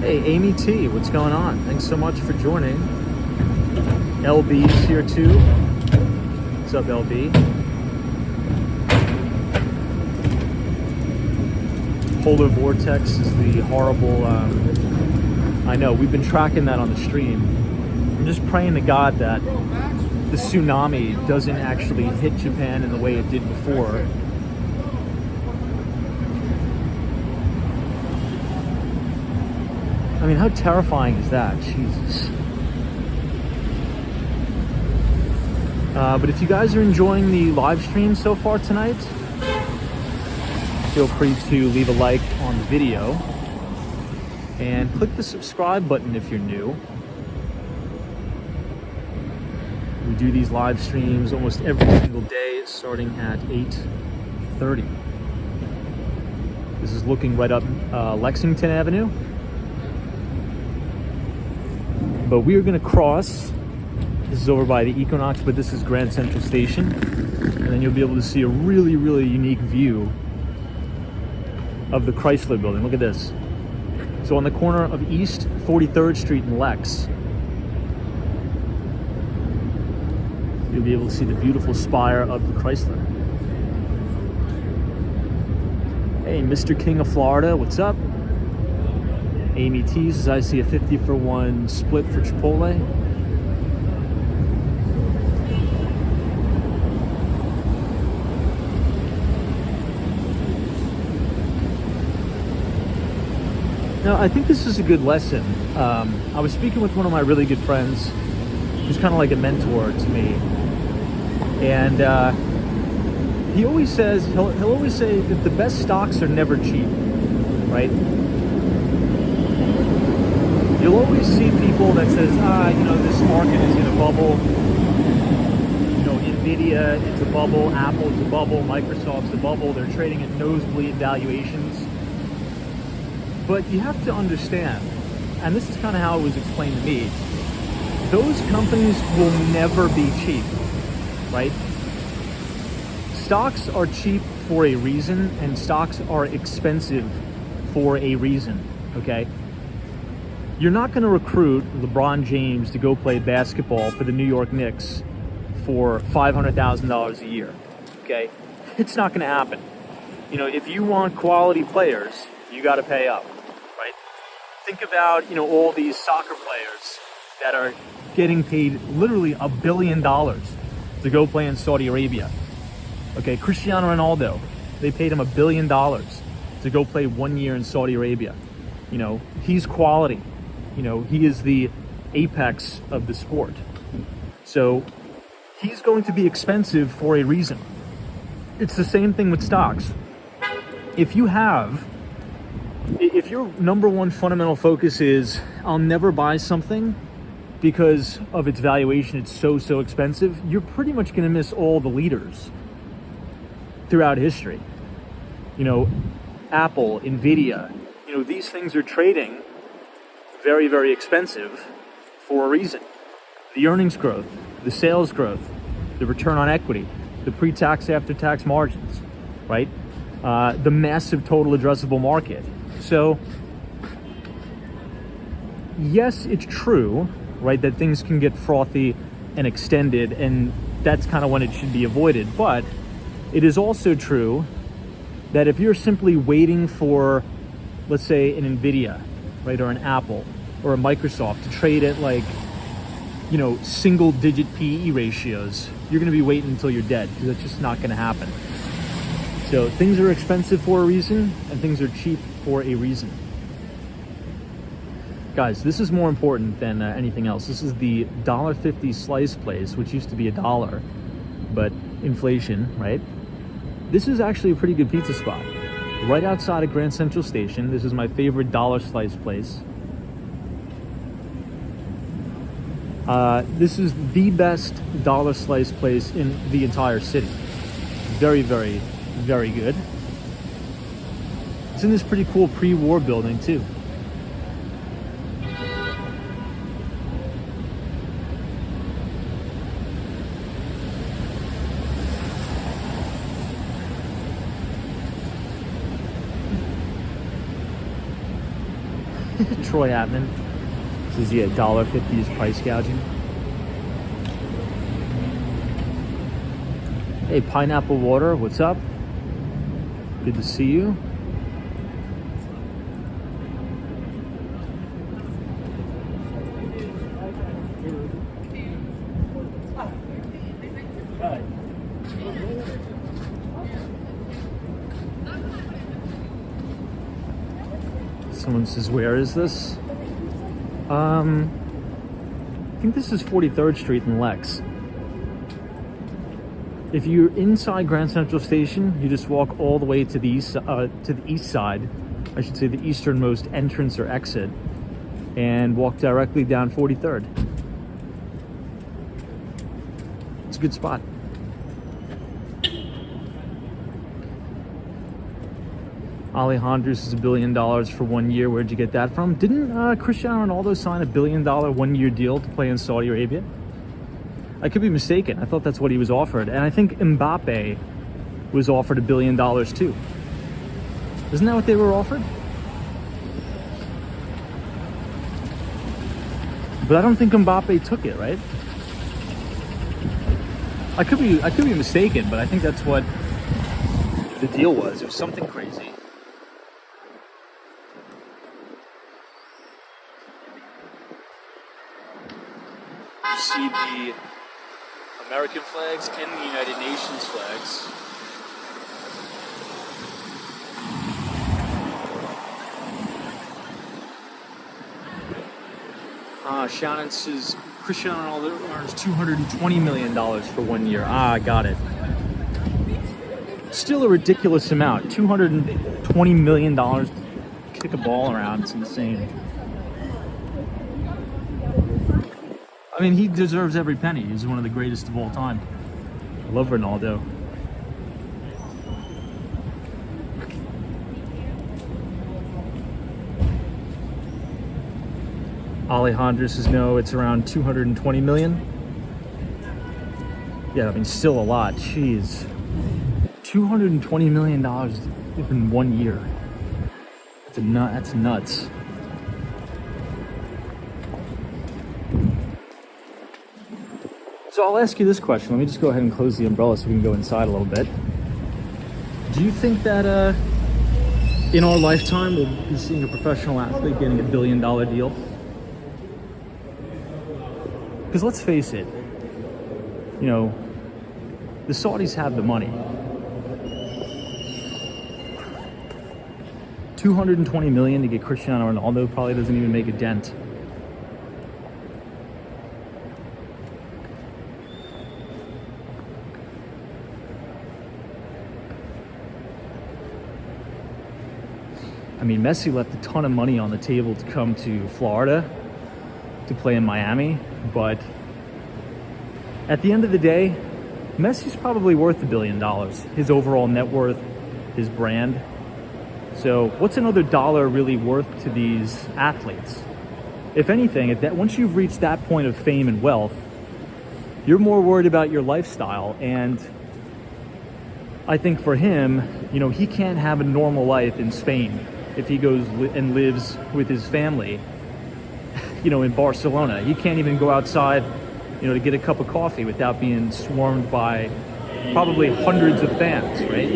Hey, Amy T, what's going on? Thanks so much for joining. LB's here too. What's up, LB? Polar vortex is the horrible, I know, we've been tracking that on the stream. I'm just praying to God that the tsunami doesn't actually hit Japan in the way it did before. I mean, how terrifying is that? Jesus. But if you guys are enjoying the live stream so far tonight, feel free to leave a like on the video and click the subscribe button if you're new. We do these live streams almost every single day, starting at 8:30. This is looking right up Lexington Avenue. But we are going to cross. This is over by the Equinox, but this is Grand Central Station. And then you'll be able to see a really, really unique view of the Chrysler Building. Look at this. So on the corner of East 43rd Street and Lex, you'll be able to see the beautiful spire of the Chrysler. Hey, Mr. King of Florida, what's up? Amy T says, I see a 50 for 1 split for Chipotle. Now, I think this is a good lesson. I was speaking with one of my really good friends, who's kind of like a mentor to me. And he always says, he'll always say that the best stocks are never cheap, right? You'll always see people that says, you know, this market is in a bubble. You know, Nvidia, it's a bubble. Apple, it's a bubble. Microsoft's a bubble. They're trading at nosebleed valuations. But you have to understand, and this is kind of how it was explained to me, those companies will never be cheap, right? Stocks are cheap for a reason, and stocks are expensive for a reason, okay? You're not going to recruit LeBron James to go play basketball for the New York Knicks for $500,000 a year, okay? It's not going to happen. You know, if you want quality players, you got to pay up, right? Think about, you know, all these soccer players that are getting paid literally $1 billion to go play in Saudi Arabia. Okay, Cristiano Ronaldo, they paid him $1 billion to go play 1 year in Saudi Arabia. You know, he's quality. You know, he is the apex of the sport. So he's going to be expensive for a reason. It's the same thing with stocks. If your number one fundamental focus is, I'll never buy something because of its valuation, it's so expensive, you're pretty much going to miss all the leaders throughout history. You know, Apple, Nvidia, you know, these things are trading very expensive for a reason. The earnings growth, the sales growth, the return on equity, the pre-tax after-tax margins, right? The massive total addressable market. So, yes, it's true, right, that things can get frothy and extended, and that's kind of when it should be avoided. But it is also true that if you're simply waiting for, let's say, an Nvidia, right, or an Apple or a Microsoft to trade at, like, you know, single-digit PE ratios, you're going to be waiting until you're dead, because that's just not going to happen. So things are expensive for a reason, and things are cheap for a reason. Guys, this is more important than anything else. This is the $1.50 slice place, which used to be $1, but inflation, right? This is actually a pretty good pizza spot. right outside of Grand Central Station. This is my favorite dollar slice place. This is the best dollar slice place in the entire city. Very, very, very good. It's in this pretty cool pre-war building too. Troy Atman. This is the $1.50 is price gouging. Hey, Pineapple Water, what's up? Good to see you. Someone says, where is this? I think this is 43rd Street in Lex. If you're inside Grand Central Station, you just walk all the way to the east side, I should say the easternmost entrance or exit, and walk directly down 43rd. It's a good spot. Alejandro's is $1 billion for 1 year. Where'd you get that from? Didn't Cristiano Ronaldo sign a $1 billion 1 year deal to play in Saudi Arabia? I could be mistaken. I thought that's what he was offered. And I think Mbappe was offered $1 billion too. Isn't that what they were offered? But I don't think Mbappe took it, right? I could be mistaken, but I think that's what the deal was. It was something crazy. You see the American flags and the United Nations flags. Shannon says Cristiano Ronaldo earns $220 million for 1 year. Got it. Still a ridiculous amount. $220 million to kick a ball around. It's insane. I mean, he deserves every penny. He's one of the greatest of all time. I love Ronaldo. Alejandro says no, it's around 220 million. Yeah, I mean, still a lot. Jeez. $220 million in 1 year. That's nuts. So I'll ask you this question. Let me just go ahead and close the umbrella so we can go inside a little bit. Do you think that in our lifetime we'll be seeing a professional athlete getting $1 billion deal? Because let's face it, you know, the Saudis have the money. $220 million to get Cristiano Ronaldo probably doesn't even make a dent. I mean, Messi left a ton of money on the table to come to Florida to play in Miami, but at the end of the day, Messi's probably worth $1 billion. His overall net worth, his brand. So what's another dollar really worth to these athletes? If anything, once you've reached that point of fame and wealth, you're more worried about your lifestyle. And I think for him, you know, he can't have a normal life in Spain if he goes and lives with his family, you know, in Barcelona. He can't even go outside, you know, to get a cup of coffee without being swarmed by probably hundreds of fans, right?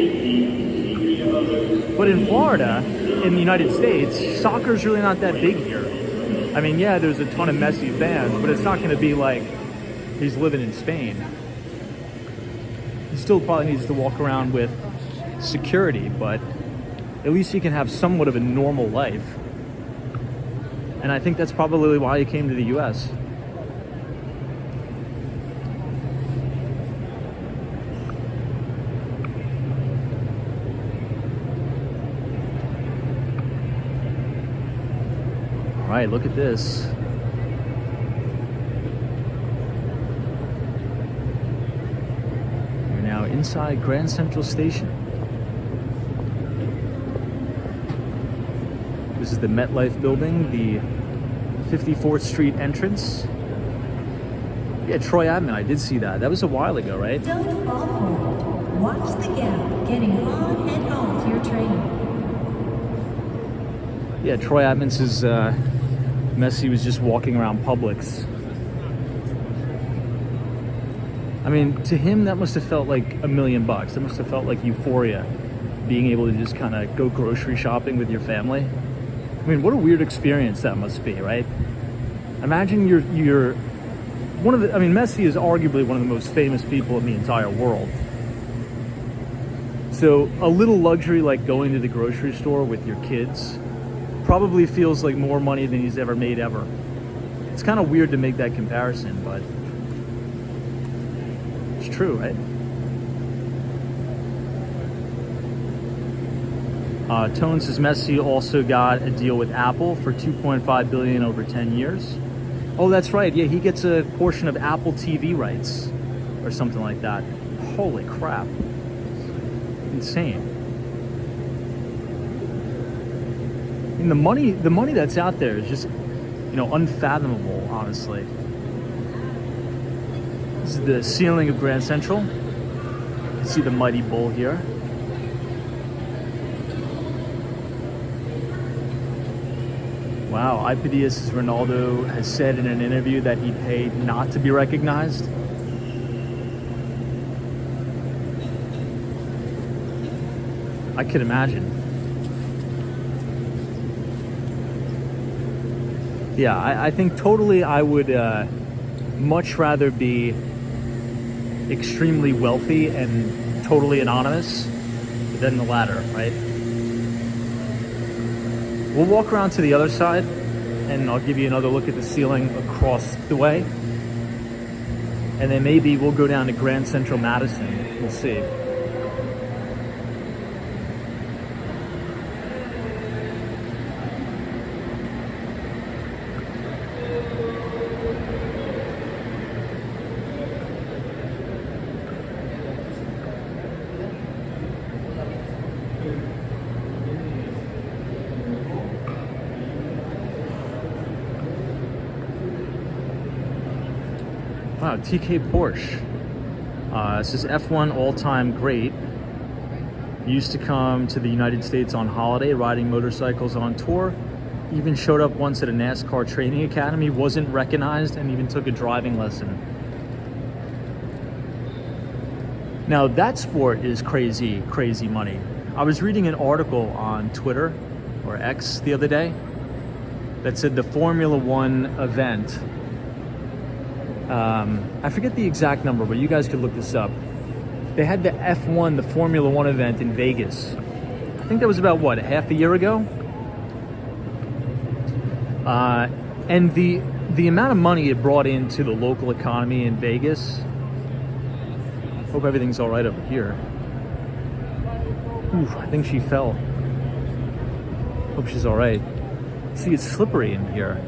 But in Florida, in the United States, soccer's really not that big here. I mean, yeah, there's a ton of Messi fans, but it's not going to be like he's living in Spain. He still probably needs to walk around with security, but at least he can have somewhat of a normal life. And I think that's probably why he came to the US. right, look at this. We're now inside Grand Central Station. This is the MetLife building, the 54th Street entrance. Yeah, Troy Abtman, I did see that. That was a while ago, right? Don't fall for it. Watch the gap. Getting on and off your train. Yeah, Troy Abtman says Messi was just walking around Publix. I mean, to him, that must have felt like $1 million. That must have felt like euphoria, being able to just kind of go grocery shopping with your family. I mean, what a weird experience that must be, right? Imagine you're one of the, I mean, Messi is arguably one of the most famous people in the entire world. So a little luxury like going to the grocery store with your kids probably feels like more money than he's ever made ever. It's kind of weird to make that comparison, but it's true, right? Tone says Messi also got a deal with Apple for $2.5 billion over 10 years. Oh, that's right. Yeah, he gets a portion of Apple TV rights or something like that. Holy crap. Insane. I mean, the money that's out there is just, you know, unfathomable, honestly. This is the ceiling of Grand Central. You can see the mighty bull here. Wow, Ipadias Ronaldo has said in an interview that he paid not to be recognized. I could imagine. Yeah, I think totally I would much rather be extremely wealthy and totally anonymous than the latter, right? We'll walk around to the other side and I'll give you another look at the ceiling across the way. And then maybe we'll go down to Grand Central Madison. We'll see. Wow, TK Porsche. This is F1 all-time great. Used to come to the United States on holiday, riding motorcycles on tour. Even showed up once at a NASCAR training academy, wasn't recognized, and even took a driving lesson. Now that sport is crazy, crazy money. I was reading an article on Twitter, or X, the other day, that said the Formula One event, I forget the exact number, but you guys could look this up. They had the F1, the Formula One event in Vegas. I think that was about, what, half a year ago? And the amount of money it brought into the local economy in Vegas. Hope everything's all right over here. Ooh, I think she fell. Hope she's all right. See, it's slippery in here.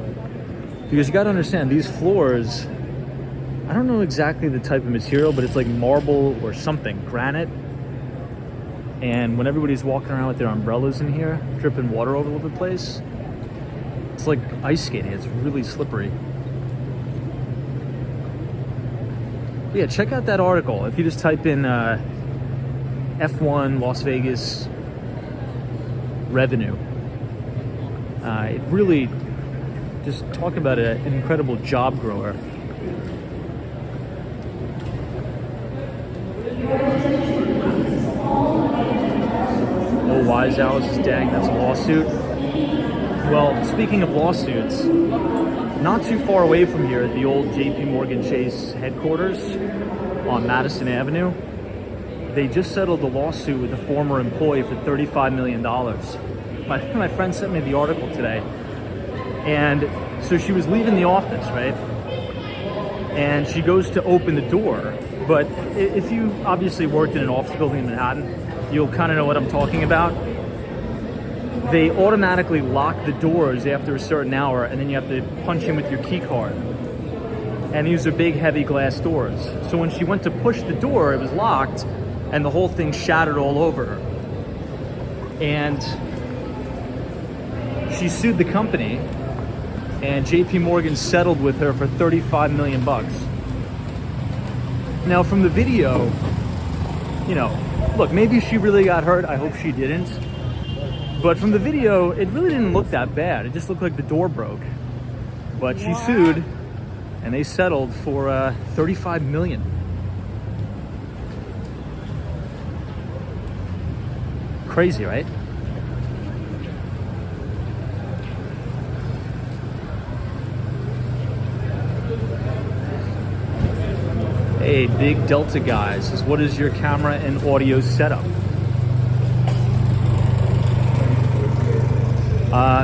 Because you got to understand, these floors, I don't know exactly the type of material, but it's like marble or something, granite. And when everybody's walking around with their umbrellas in here, dripping water all over the place, it's like ice skating. It's really slippery. But yeah, check out that article. If you just type in F1 Las Vegas revenue, it really just talk about an incredible job grower. Oh, Wise Hours, dang, that's a lawsuit. Well, speaking of lawsuits, not too far away from here at the old JP Morgan Chase headquarters on Madison Avenue, they just settled a lawsuit with a former employee for $35 million. My friend sent me the article today. And so she was leaving the office, right? And she goes to open the door. But if you obviously worked in an office building in Manhattan, you'll kind of know what I'm talking about. they automatically lock the doors after a certain hour, and then you have to punch in with your key card. And these are big, heavy glass doors. So when she went to push the door, it was locked, and the whole thing shattered all over her. And she sued the company, and JP Morgan settled with her for 35 million bucks. Now from the video, you know, look, maybe she really got hurt. I hope she didn't. But from the video, it really didn't look that bad. It just looked like the door broke. But she sued, and they settled for 35 million. Crazy, right? Hey, Big Delta guy says, what is your camera and audio setup?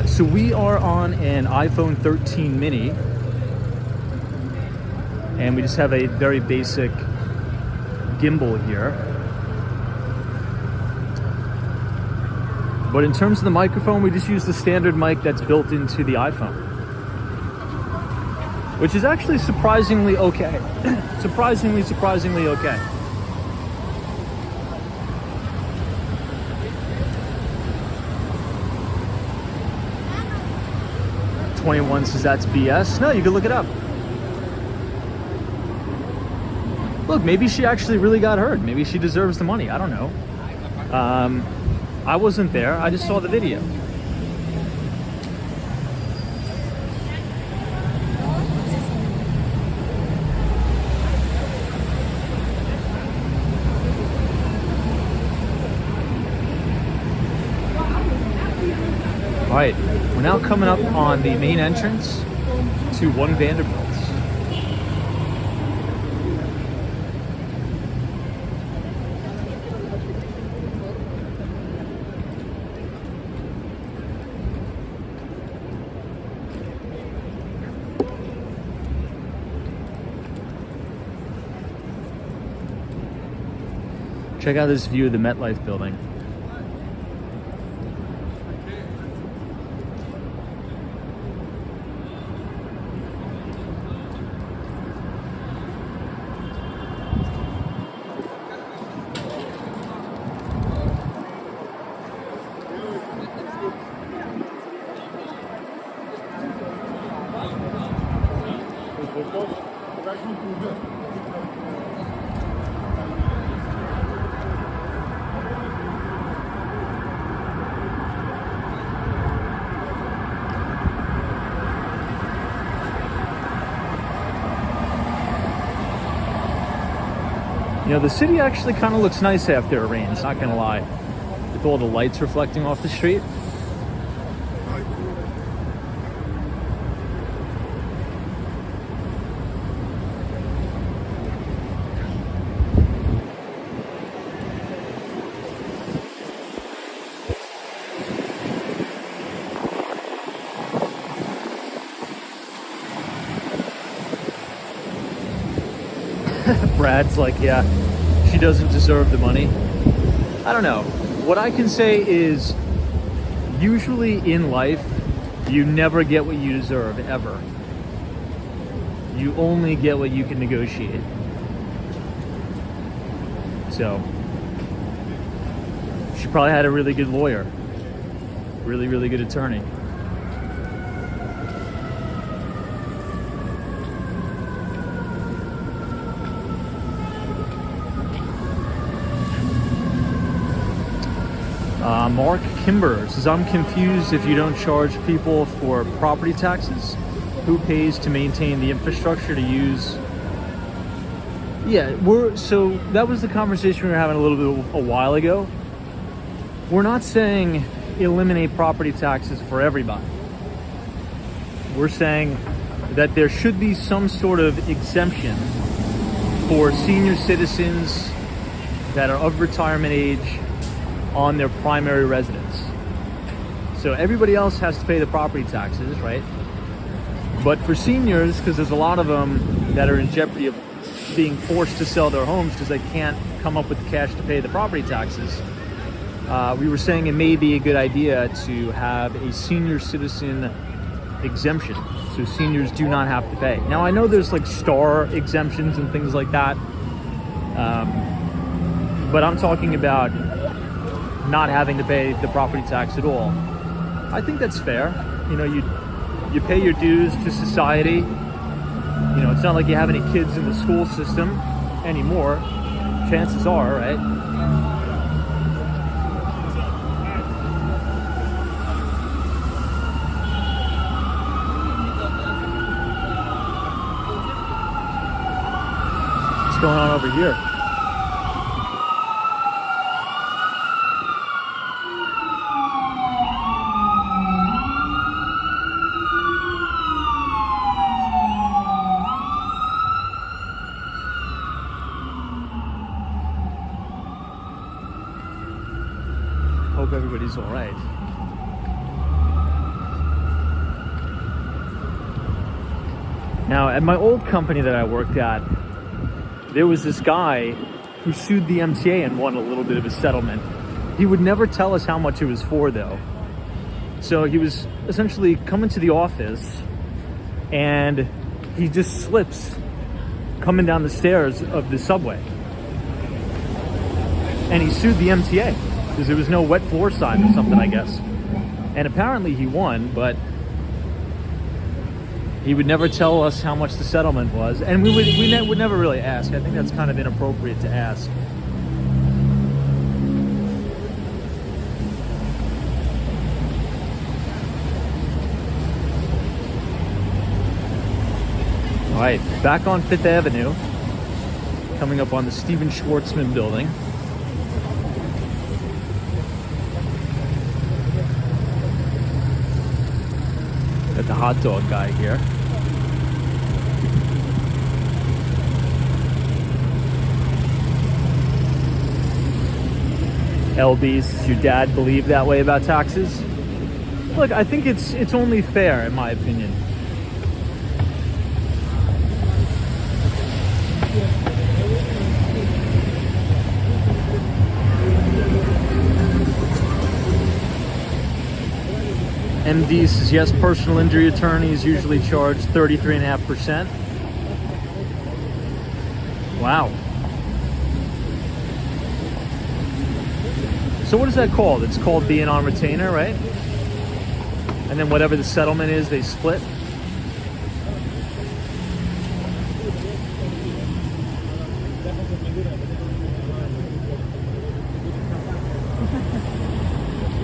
So we are on an iPhone 13 mini, and we just have a very basic gimbal here. But in terms of the microphone, we just use the standard mic that's built into the iPhone, which is actually surprisingly okay. surprisingly okay. $21 says that's BS. No, you can look it up. Look, maybe she actually really got hurt. Maybe she deserves the money. I don't know. I wasn't there. I just saw the video. All right, we're now coming up on the main entrance to One Vanderbilt. Check out this view of the MetLife building. You know, the city actually kind of looks nice after it rains, not gonna lie. With all the lights reflecting off the street. Brad's like, yeah, she doesn't deserve the money. I don't know. What I can say is, usually in life, you never get what you deserve, ever. You only get what you can negotiate. So, she probably had a really good lawyer. Really, really good attorney. Mark Kimber says, I'm confused if you don't charge people for property taxes. Who pays to maintain the infrastructure to use? Yeah, so that was the conversation we were having a while ago. We're not saying eliminate property taxes for everybody. We're saying that there should be some sort of exemption for senior citizens that are of retirement age on their primary residence. So everybody else has to pay the property taxes, right? But for seniors, because there's a lot of them that are in jeopardy of being forced to sell their homes because they can't come up with the cash to pay the property taxes, we were saying it may be a good idea to have a senior citizen exemption, so seniors do not have to pay. Now I know there's like star exemptions and things like that, but I'm talking about not having to pay the property tax at all. I think that's fair. You know, you pay your dues to society. You know, it's not like you have any kids in the school system anymore. Chances are, right? What's going on over here? Hope everybody's all right. Now, at my old company that I worked at, there was this guy who sued the MTA and won a little bit of a settlement. He would never tell us how much it was for, though. So he was essentially coming to the office and he just slips coming down the stairs of the subway. And he sued the MTA because there was no wet floor sign or something, I guess. And apparently he won, but he would never tell us how much the settlement was, and we would never really ask. I think that's kind of inappropriate to ask. All right, back on Fifth Avenue, coming up on the Steven Schwartzman building. Got the hot dog guy here. LB's, does your dad believe that way about taxes? Look, I think it's only fair, in my opinion. MD says yes, personal injury attorneys usually charge 33.5%. Wow. So what is that called? It's called being on retainer, right? And then whatever the settlement is, they split.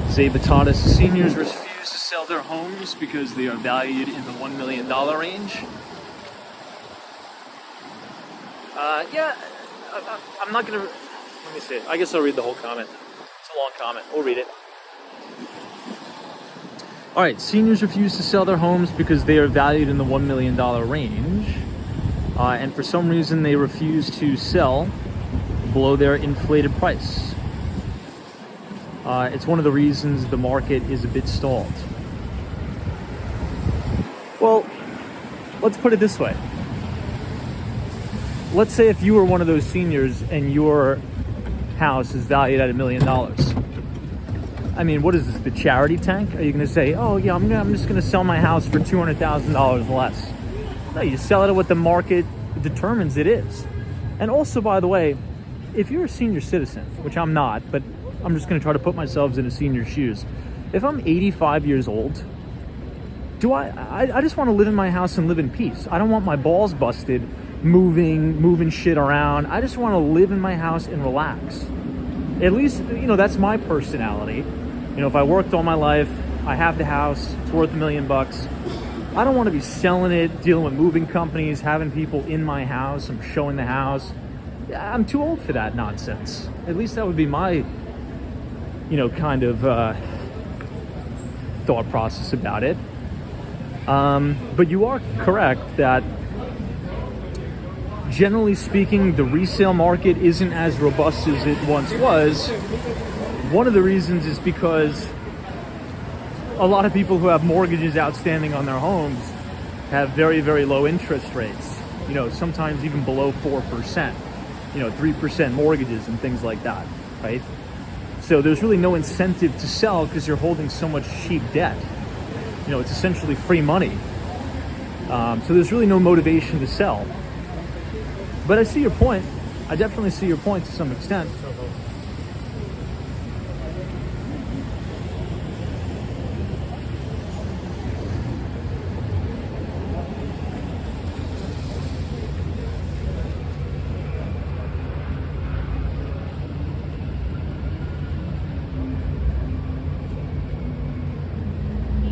Zabatatis, seniors refuse to sell their homes because they are valued in the $1 million range. Yeah, I'm not gonna, let me see. I guess I'll read the whole comment. It's a long comment. We'll read it. All right, seniors refuse to sell their homes because they are valued in the $1 million range. And for some reason, they refuse to sell below their inflated price. It's one of the reasons the market is a bit stalled. Well, let's put it this way. Let's say if you were one of those seniors and your house is valued at $1 million. I mean, what is this, the charity tank? Are you going to say, oh yeah, I'm just going to sell my house for $200,000 less? No, you sell it at what the market determines it is. And also, by the way, if you're a senior citizen, which I'm not, but I'm just going to try to put myself in a senior's shoes. If I'm 85 years old, I just want to live in my house and live in peace. I don't want my balls busted moving shit around. I just want to live in my house and relax. At least, that's my personality. If I worked all my life, I have the house, it's worth $1 million. I don't want to be selling it, dealing with moving companies, having people in my house, I'm showing the house. I'm too old for that nonsense. At least that would be my kind of thought process about it. But you are correct that generally speaking, the resale market isn't as robust as it once was. One of the reasons is because a lot of people who have mortgages outstanding on their homes have very, very low interest rates, sometimes even below 4%, 3% mortgages and things like that, right? So there's really no incentive to sell because you're holding so much cheap debt. You know, it's essentially free money. So there's really no motivation to sell. But I see your point. I definitely see your point to some extent.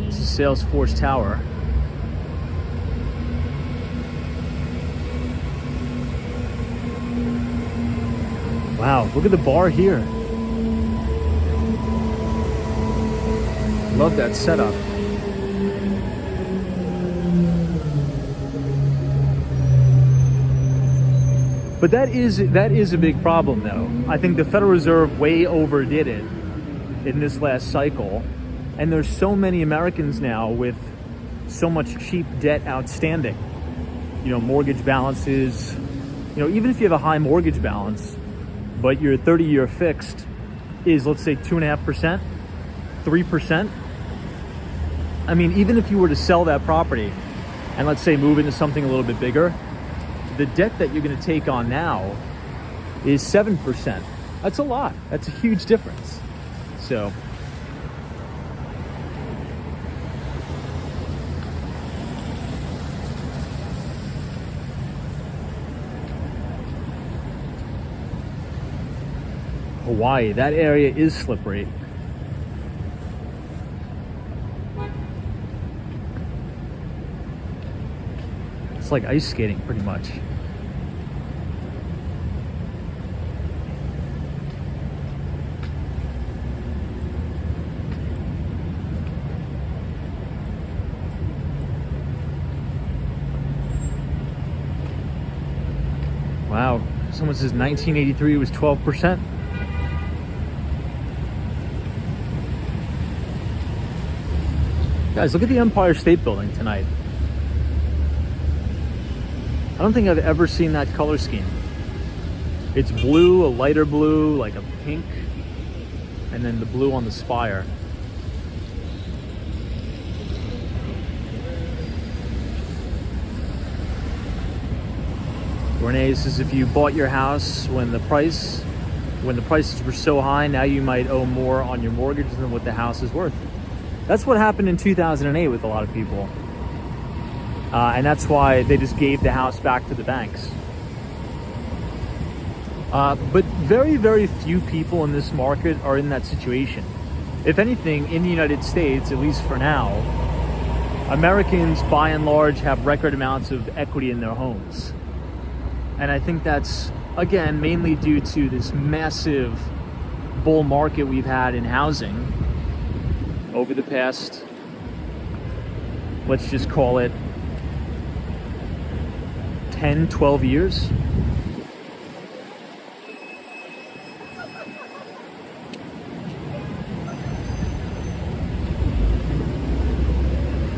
This is Salesforce Tower. Wow, look at the bar here. Love that setup. But that is a big problem though. I think the Federal Reserve way overdid it in this last cycle. And there's so many Americans now with so much cheap debt outstanding. You know, mortgage balances, you know, even if you have a high mortgage balance, but your 30-year fixed is, let's say, 2.5%, 3%. I mean, even if you were to sell that property and let's say move into something a little bit bigger, the debt that you're going to take on now is 7%. That's a lot. That's a huge difference. So Hawaii, that area is slippery. It's like ice skating pretty much. Wow, someone says 1983 was 12%. Guys, look at the Empire State Building tonight. I don't think I've ever seen that color scheme. It's blue, a lighter blue, like a pink, and then the blue on the spire. Renee says if you bought your house when the prices were so high, now you might owe more on your mortgage than what the house is worth. That's what happened in 2008 with a lot of people. And that's why they just gave the house back to the banks. But very, very few people in this market are in that situation. If anything, in the United States, at least for now, Americans by and large have record amounts of equity in their homes. And I think that's, again, mainly due to this massive bull market we've had in housing over the past, let's just call it 10, 12 years.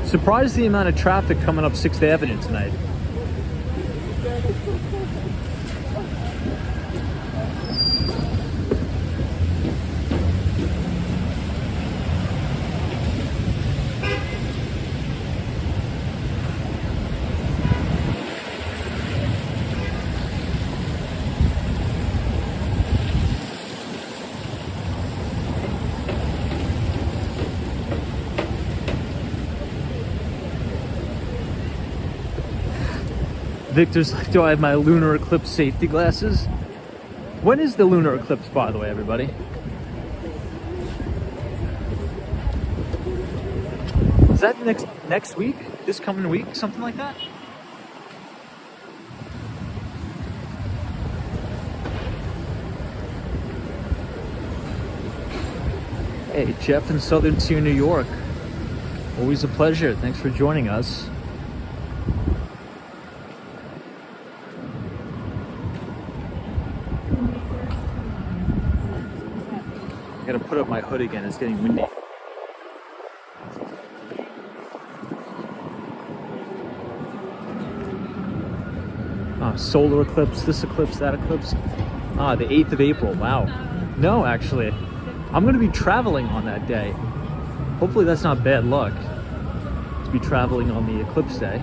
Surprised the amount of traffic coming up 6th Avenue tonight. Victor's like, do I have my lunar eclipse safety glasses? When is the lunar eclipse, by the way, everybody? Is that next week? This coming week? Something like that? Hey, Jeff in Southern Tier, New York. Always a pleasure. Thanks for joining us. I gotta put up my hood again, it's getting windy. Solar eclipse, this eclipse, that eclipse. The 8th of April, wow. No, actually. I'm going to be traveling on that day. Hopefully that's not bad luck to be traveling on the eclipse day.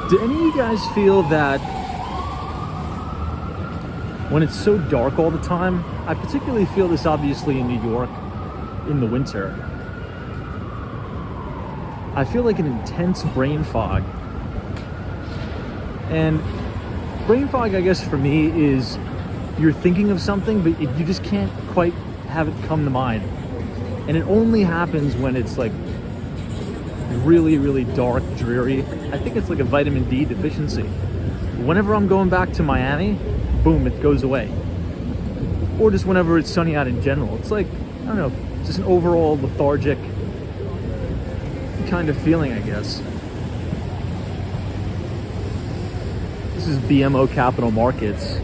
Do any of you guys feel that when it's so dark all the time, I particularly feel this obviously in New York in the winter, I feel like an intense brain fog. And brain fog, I guess for me, is you're thinking of something, but you just can't quite have it come to mind. And it only happens when it's like really, really dark, dreary. I think it's like a vitamin D deficiency. Whenever I'm going back to Miami, boom, it goes away. Or just whenever it's sunny out in general. It's like, I don't know, just an overall lethargic kind of feeling, I guess. This is BMO Capital Markets.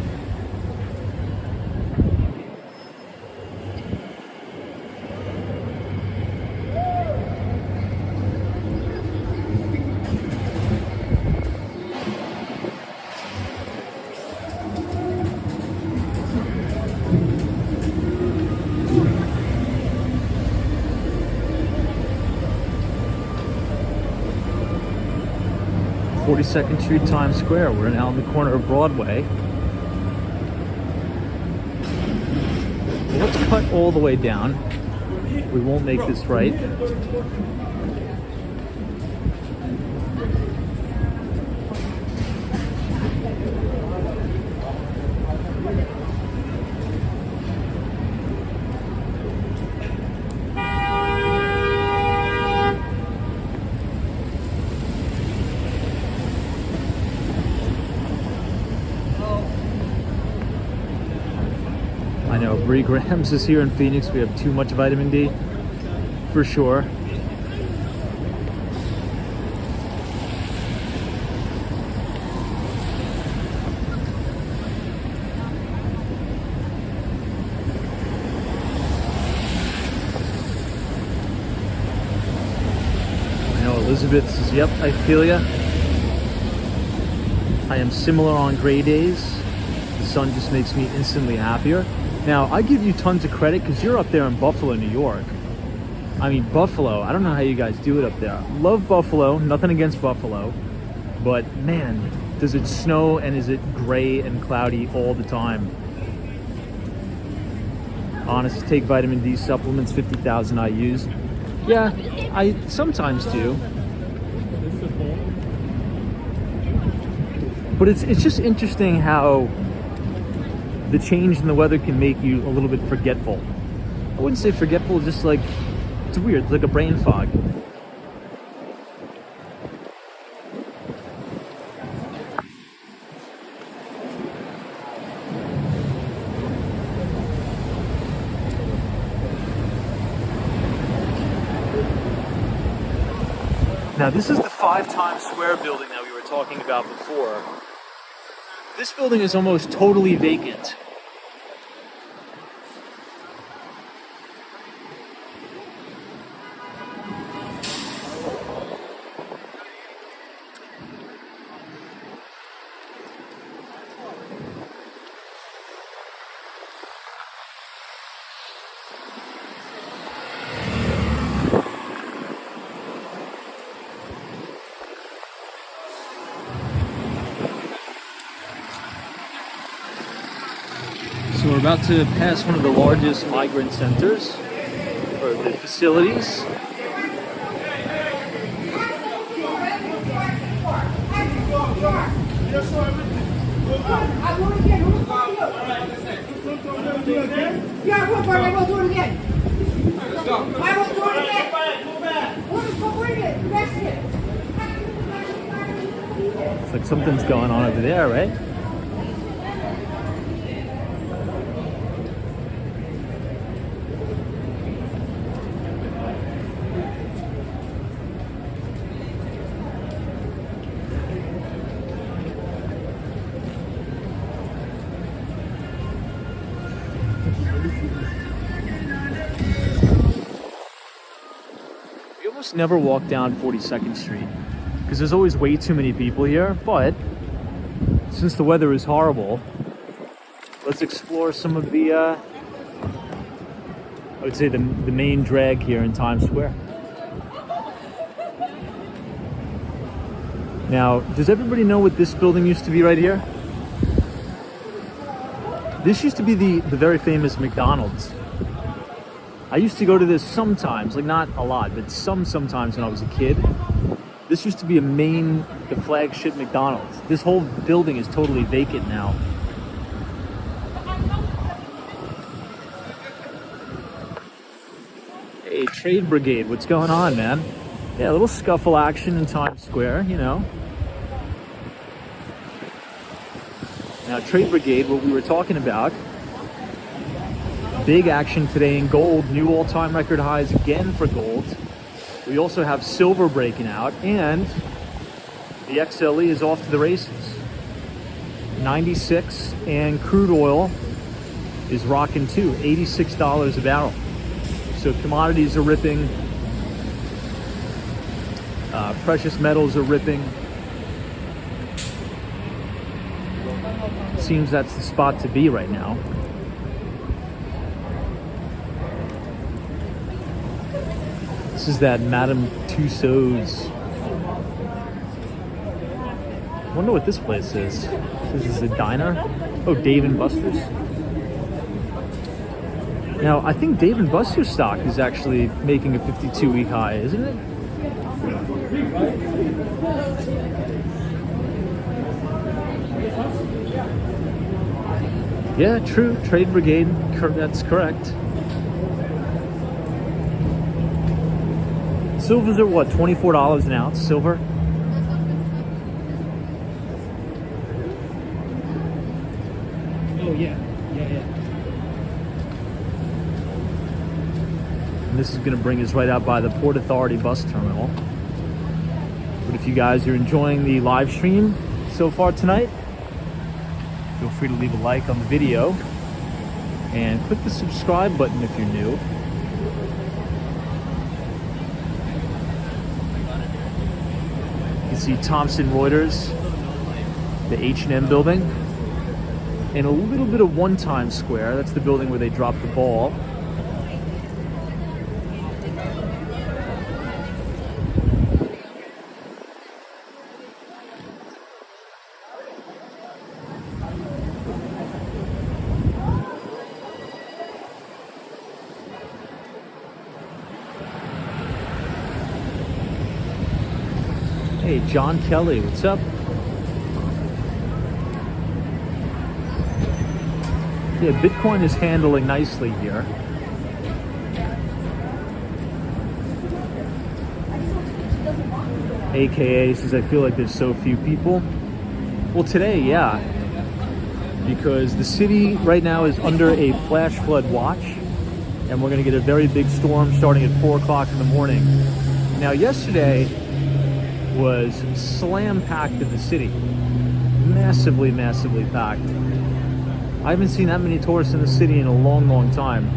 Second Street, Times Square. We're now on the corner of Broadway. Let's cut all the way down. We won't make this right. I know Bree Grams is here in Phoenix. We have too much vitamin D, for sure. I know Elizabeth says, yep, I feel ya. I am similar on gray days. The sun just makes me instantly happier. Now, I give you tons of credit because you're up there in Buffalo, New York. I mean, Buffalo, I don't know how you guys do it up there. Love Buffalo, nothing against Buffalo. But man, does it snow and is it gray and cloudy all the time? Honest, take vitamin D supplements, 50,000 IUs. Yeah, I sometimes do. But it's just interesting how the change in the weather can make you a little bit forgetful. I wouldn't say forgetful, just like, it's weird, it's like a brain fog. Now this is the 5 Times Square building that we were talking about before. This building is almost totally vacant. So we're about to pass one of the largest migrant centers, or the facilities. It's like something's going on over there, right? almost never walk down 42nd Street because there's always way too many people here. But since the weather is horrible, let's explore some of the, I would say the main drag here in Times Square. Now, does everybody know what this building used to be right here? This used to be the very famous McDonald's. I used to go to this sometimes, like not a lot, but sometimes when I was a kid. This used to be the flagship McDonald's. This whole building is totally vacant now. Hey, Trade Brigade, what's going on, man? Yeah, a little scuffle action in Times Square, you know. Now, Trade Brigade, what we were talking about, big action today in gold, new all-time record highs again for gold. We also have silver breaking out, and the XLE is off to the races. 96, and crude oil is rocking too, $86 a barrel. So commodities are ripping, precious metals are ripping. Seems that's the spot to be right now. This is that Madame Tussauds. I wonder what this place is. This is a diner. Oh, Dave & Buster's. Now, I think Dave & Buster's stock is actually making a 52-week high, isn't it? Yeah, true. Trade Brigade. That's correct. Silvers are what, $24 an ounce, silver? Oh, yeah. And this is going to bring us right out by the Port Authority bus terminal. But if you guys are enjoying the live stream so far tonight, feel free to leave a like on the video and click the subscribe button if you're new. You can see Thomson Reuters, the H&M building, and a little bit of One Times Square. That's the building where they dropped the ball. Hey, John Kelly, what's up? Yeah, Bitcoin is handling nicely here. AKA says, I feel like there's so few people. Well, today, yeah. Because the city right now is under a flash flood watch, and we're going to get a very big storm starting at 4 o'clock in the morning. Now, yesterday was slam packed in the city. Massively packed. I haven't seen that many tourists in the city in a long time.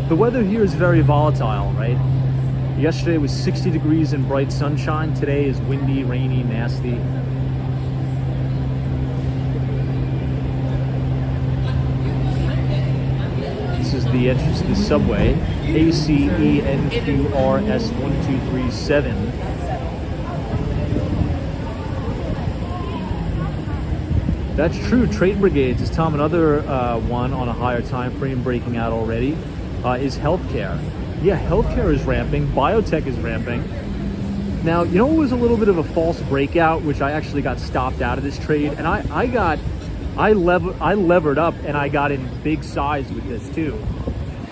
The weather here is very volatile, right? Yesterday was 60 degrees and bright sunshine. Today is windy, rainy, nasty. This is the entrance to the subway. ACENQRS1237. That's true. Trade Brigades is Tom. Another one on a higher time frame breaking out already is healthcare. Yeah, healthcare is ramping. Biotech is ramping. Now, you know what was a little bit of a false breakout, which I actually got stopped out of this trade, and I levered up and I got in big size with this too,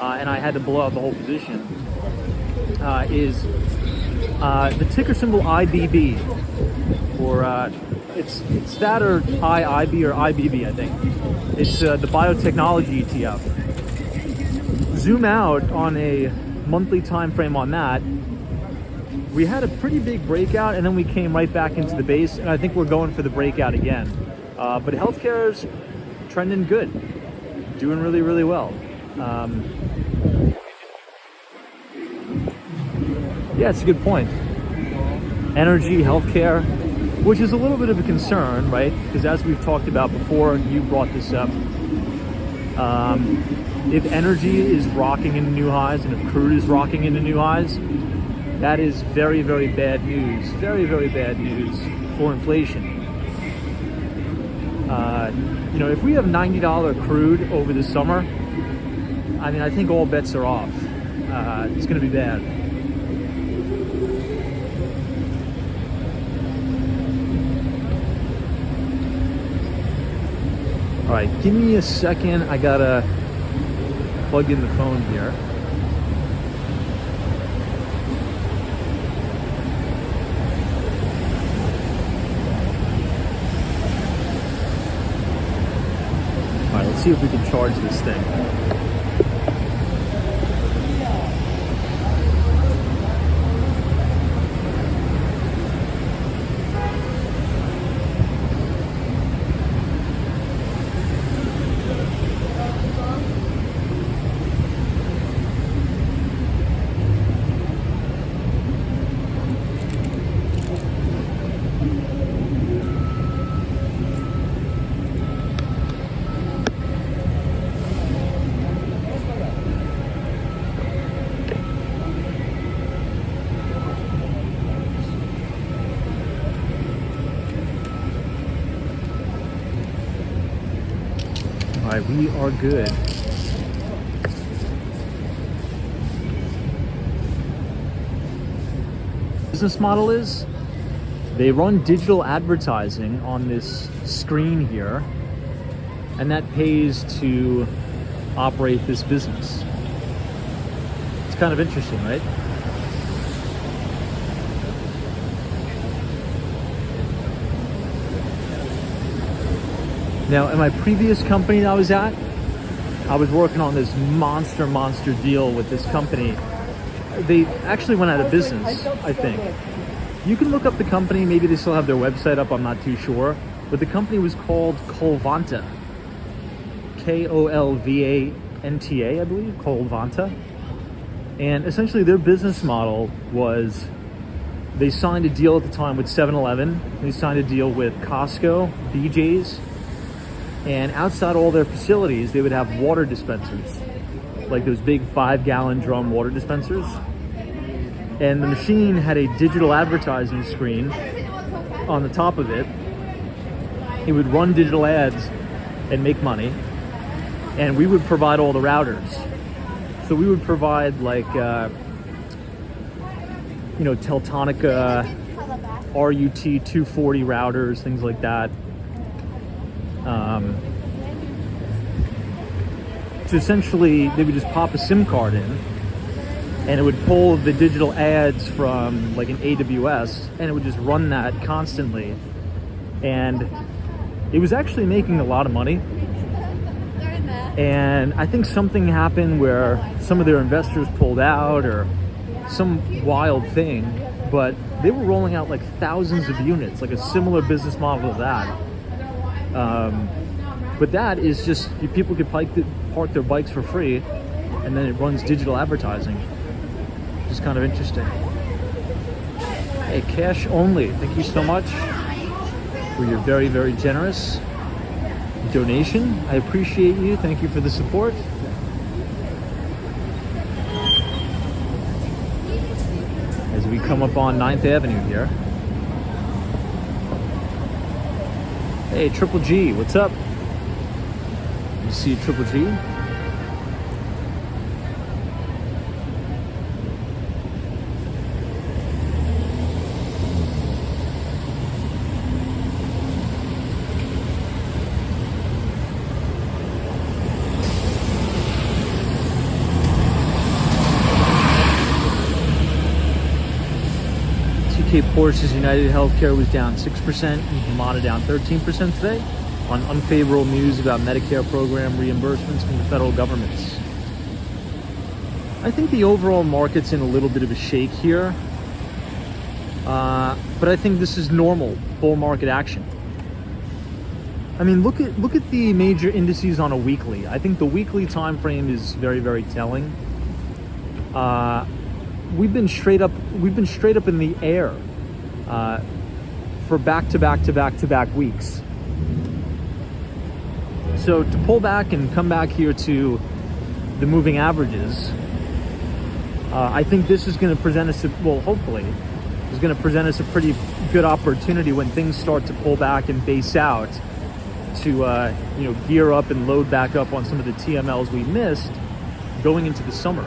and I had to blow out the whole position. Is the ticker symbol IBB, or it's that or IIB or IBB, I think. It's the biotechnology ETF. Zoom out on a monthly time frame on that. We had a pretty big breakout, and then we came right back into the base, and I think we're going for the breakout again. But healthcare is trending good, doing really Yeah, it's a good point. Energy, healthcare, which is a little bit of a concern, right? Because as we've talked about before, you brought this up, if energy is rocking into new highs and if crude is rocking into new highs, that is very, very bad news. Very, very bad news for inflation. You know, if we have $90 crude over the summer, I mean, I think all bets are off. It's going to be bad. All right, give me a second. I gotta plug in the phone here. All right, let's see if we can charge this thing. All right, we are good. Business model is they run digital advertising on this screen here, and that pays to operate this business. It's kind of interesting, right? Now, in my previous company that I was at, I was working on this monster deal with this company. They actually went out of business, I think. You can look up the company, maybe they still have their website up, I'm not too sure. But the company was called Kolvanta. Kolvanta, I believe, Kolvanta. And essentially their business model was they signed a deal at the time with 7-Eleven. They signed a deal with Costco, BJ's. And outside all their facilities, they would have water dispensers, like those big 5-gallon drum water dispensers. And the machine had a digital advertising screen on the top of it. It would run digital ads and make money. And we would provide all the routers. So we would provide like, Teltonica RUT 240 routers, things like that. So essentially they would just pop a SIM card in and it would pull the digital ads from like an AWS and it would just run that constantly. And it was actually making a lot of money. And I think something happened where some of their investors pulled out or some wild thing, but they were rolling out like thousands of units, like a similar business model to that. But that is just, people could park their bikes for free, and then it runs digital advertising. Which is kind of interesting. Hey, cash only. Thank you so much for your very, very generous donation. I appreciate you. Thank you for the support. As we come up on 9th Avenue here. Hey, Triple G, what's up? You see Triple G? TK Porsche's United Healthcare was down 6%, and Humana down 13% today on unfavorable news about Medicare program reimbursements from the federal governments. I think the overall market's in a little bit of a shake here, but I think this is normal bull market action. I mean, look at the major indices on a weekly. I think the weekly time frame is very, very telling. we've been straight up in the air for back-to-back weeks. So to pull back and come back here to the moving averages, I think this is going to present us, hopefully, is going to present us a pretty good opportunity when things start to pull back and base out to, gear up and load back up on some of the TMLs we missed going into the summer.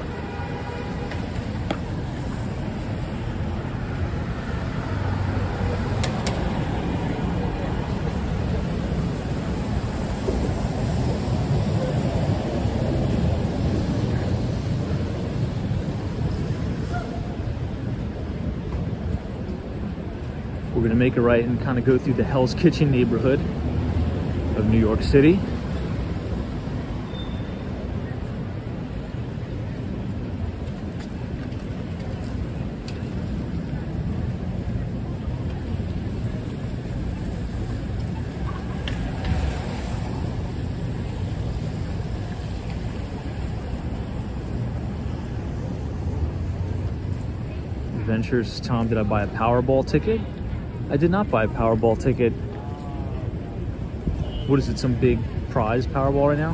We're gonna make a right and kind of go through the Hell's Kitchen neighborhood of New York City. Adventures, Tom, did I buy a Powerball ticket? I did not buy a Powerball ticket. What is it, some big prize Powerball right now?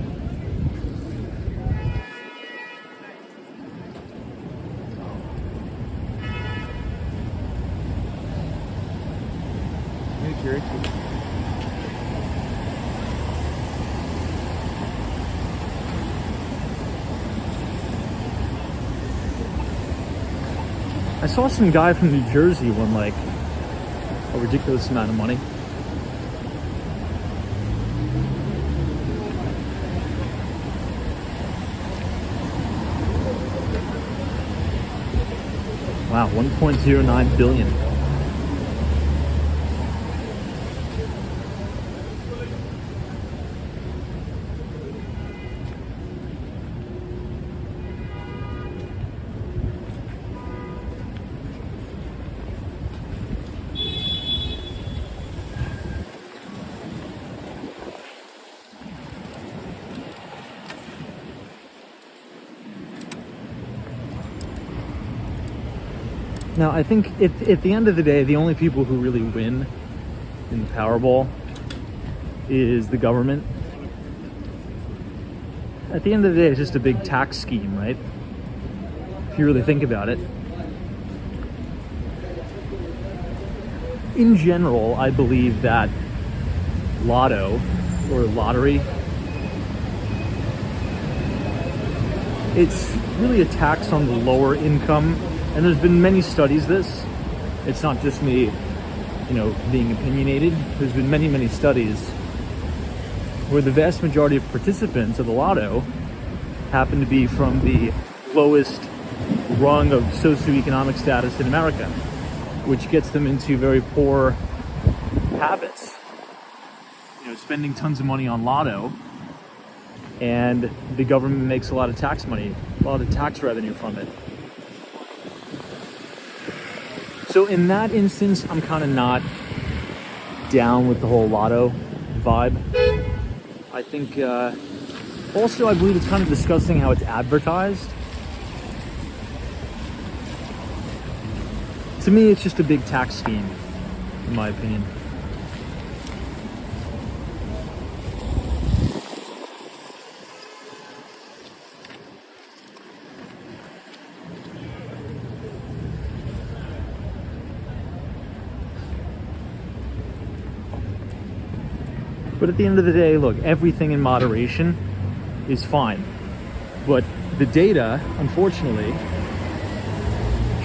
Hey, Jerry. I saw some guy from New Jersey won like a ridiculous amount of money. Wow, 1.09 billion. Now, I think at the end of the day, the only people who really win in the Powerball is the government. At the end of the day, it's just a big tax scheme, right? If you really think about it. In general, I believe that lotto or lottery, it's really a tax on the lower income. And there's been many studies this. It's not just me, being opinionated. There's been many studies where the vast majority of participants of the lotto happen to be from the lowest rung of socioeconomic status in America, which gets them into very poor habits. Spending tons of money on lotto, and the government makes a lot of tax money, a lot of tax revenue from it. So in that instance, I'm kind of not down with the whole lotto vibe. I think, also I believe it's kind of disgusting how it's advertised. To me, it's just a big tax scheme, in my opinion. But at the end of the day, look, everything in moderation is fine. But the data, unfortunately,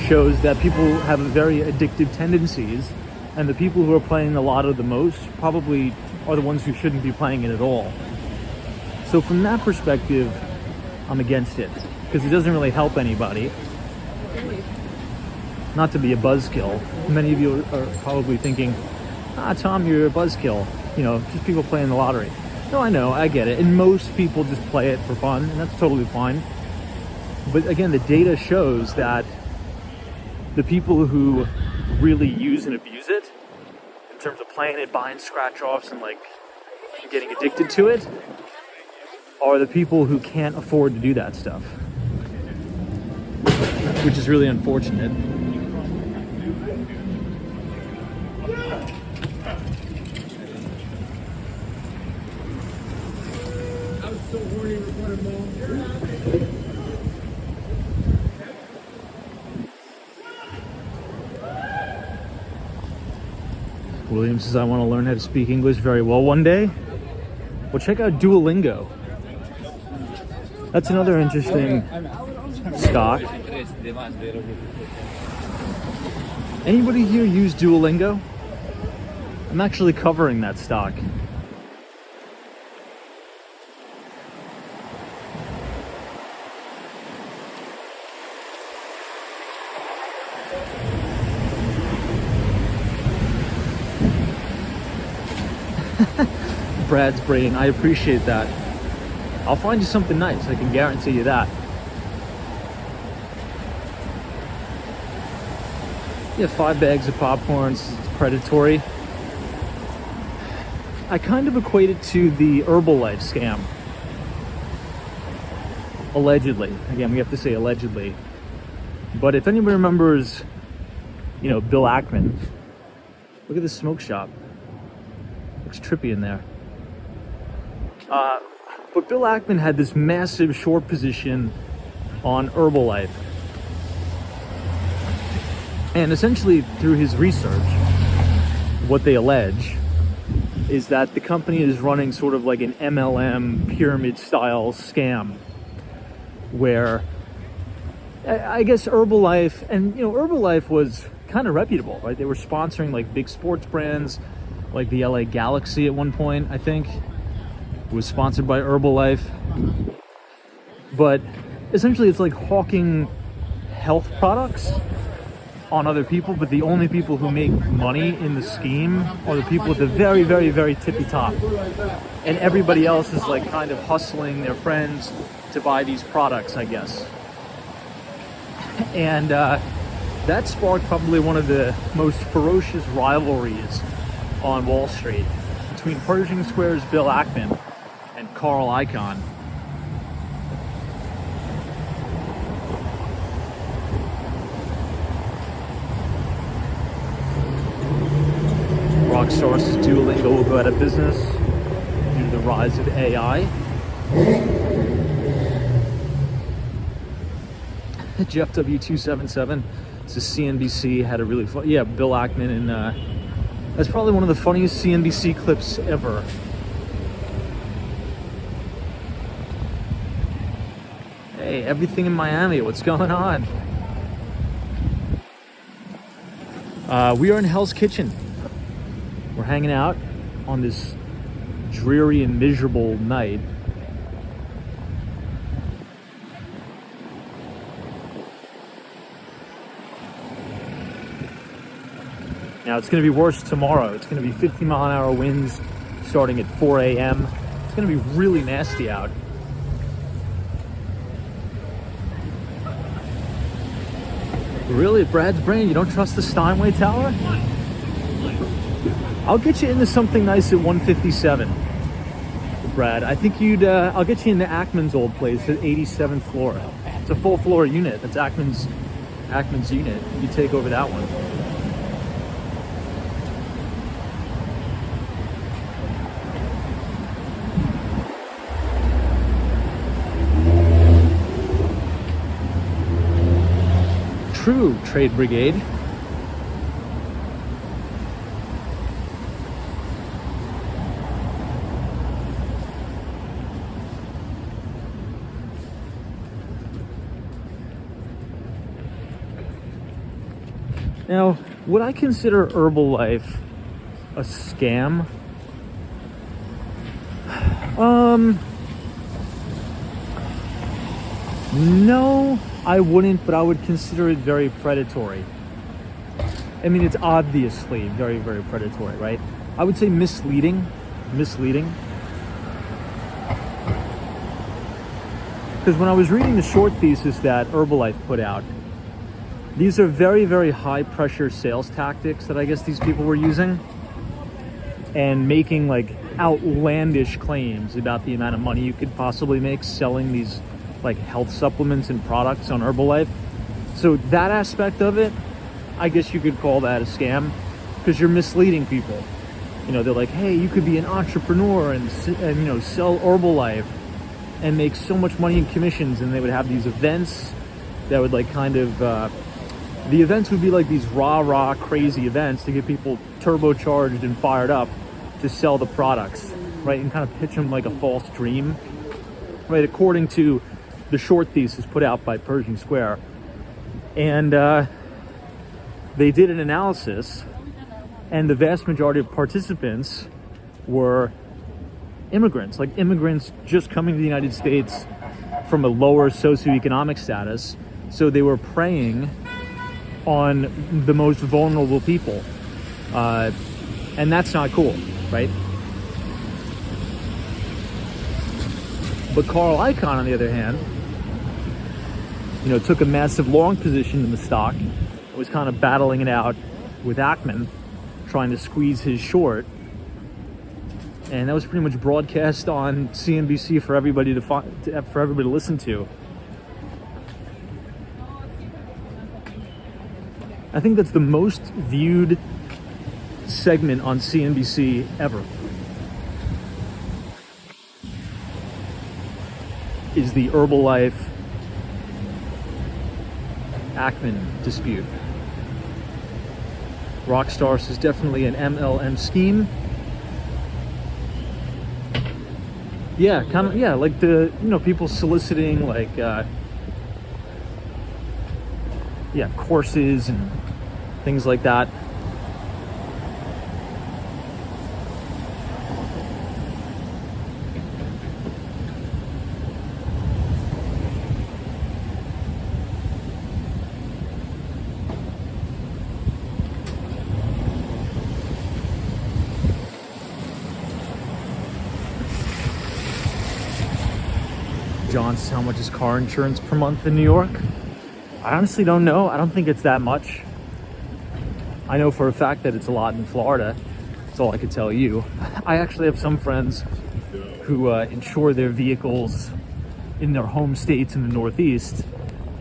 shows that people have very addictive tendencies, and the people who are playing the lotto the most probably are the ones who shouldn't be playing it at all. So from that perspective, I'm against it, because it doesn't really help anybody. Not to be a buzzkill. Many of you are probably thinking, Tom, you're a buzzkill. Just people playing the lottery. No, I know, I get it. And most people just play it for fun, and that's totally fine. But again, the data shows that the people who really use and abuse it, in terms of playing it, buying scratch-offs, and getting addicted to it, are the people who can't afford to do that stuff. which is really unfortunate. I was so horny recording Mo. William says, I want to learn how to speak English very well one day. Well, check out Duolingo. That's another interesting stock. Anybody here use Duolingo? I'm actually covering that stock. Brad's brain, I appreciate that. I'll find you something nice, I can guarantee you that. Yeah, 5 bags of popcorn, it's predatory. I kind of equate it to the Herbalife scam. Allegedly. Again, we have to say allegedly. But if anybody remembers, you know, Bill Ackman, look at this smoke shop. Looks trippy in there. But Bill Ackman had this massive short position on Herbalife. And essentially, through his research, what they allege is that the company is running sort of like an MLM pyramid-style scam, where I guess Herbalife, and you know, Herbalife was kind of reputable, right? They were sponsoring like big sports brands, like the LA Galaxy at one point, I think. Was sponsored by Herbalife. But essentially it's like hawking health products on other people, but the only people who make money in the scheme are the people at the very, very, very tippy top. And everybody else is like kind of hustling their friends to buy these products, I guess. And that sparked probably one of the most ferocious rivalries on Wall Street between Pershing Square's Bill Ackman and Carl Icahn. Rockstar says Duolingo will go out of business due to the rise of AI. Jeff W277 says CNBC had a really fun, yeah, Bill Ackman, and that's probably one of the funniest CNBC clips ever. Hey, everything in Miami, what's going on? We are in Hell's Kitchen. We're hanging out on this dreary and miserable night. Now it's going to be worse tomorrow. It's going to be 50-mile-an-hour winds starting at 4 a.m. It's going to be really nasty out. Really, Brad's brain, you don't trust the Steinway Tower? I'll get you into something nice at 157, Brad. I think I'll get you into Ackman's old place at 87th floor. It's a full floor unit. That's Ackman's unit. You take over that one. True, Trade Brigade. Now, would I consider Herbalife a scam? No, I wouldn't, but I would consider it very predatory. I mean, it's obviously very, very predatory, right? I would say misleading. Because when I was reading the short thesis that Herbalife put out, these are very, very high pressure sales tactics that I guess these people were using, and making like outlandish claims about the amount of money you could possibly make selling these like health supplements and products on Herbalife. So that aspect of it, I guess you could call that a scam, because you're misleading people. You know, they're like, hey, you could be an entrepreneur and you know, sell Herbalife and make so much money in commissions. And they would have these events that would like kind of, the events would be like these rah-rah crazy events to get people turbocharged and fired up to sell the products, right? And kind of pitch them like a false dream, right? According to the short thesis put out by Pershing Square. And they did an analysis, and the vast majority of participants were immigrants, like immigrants just coming to the United States from a lower socioeconomic status. So they were preying on the most vulnerable people. And that's not cool, right? But Carl Icahn, on the other hand, you know, took a massive long position in the stock, was kind of battling it out with Ackman, trying to squeeze his short. And that was pretty much broadcast on CNBC for everybody to listen to. I think that's the most viewed segment on CNBC ever. Is the Herbalife Ackman dispute. Rockstars is definitely an MLM scheme. Yeah, kind of, yeah, like the, you know, people soliciting like, yeah, courses and things like that. John says, how much is car insurance per month in New York? I honestly don't know. I don't think it's that much. I know for a fact that it's a lot in Florida. That's all I could tell you. I actually have some friends who insure their vehicles in their home states in the Northeast,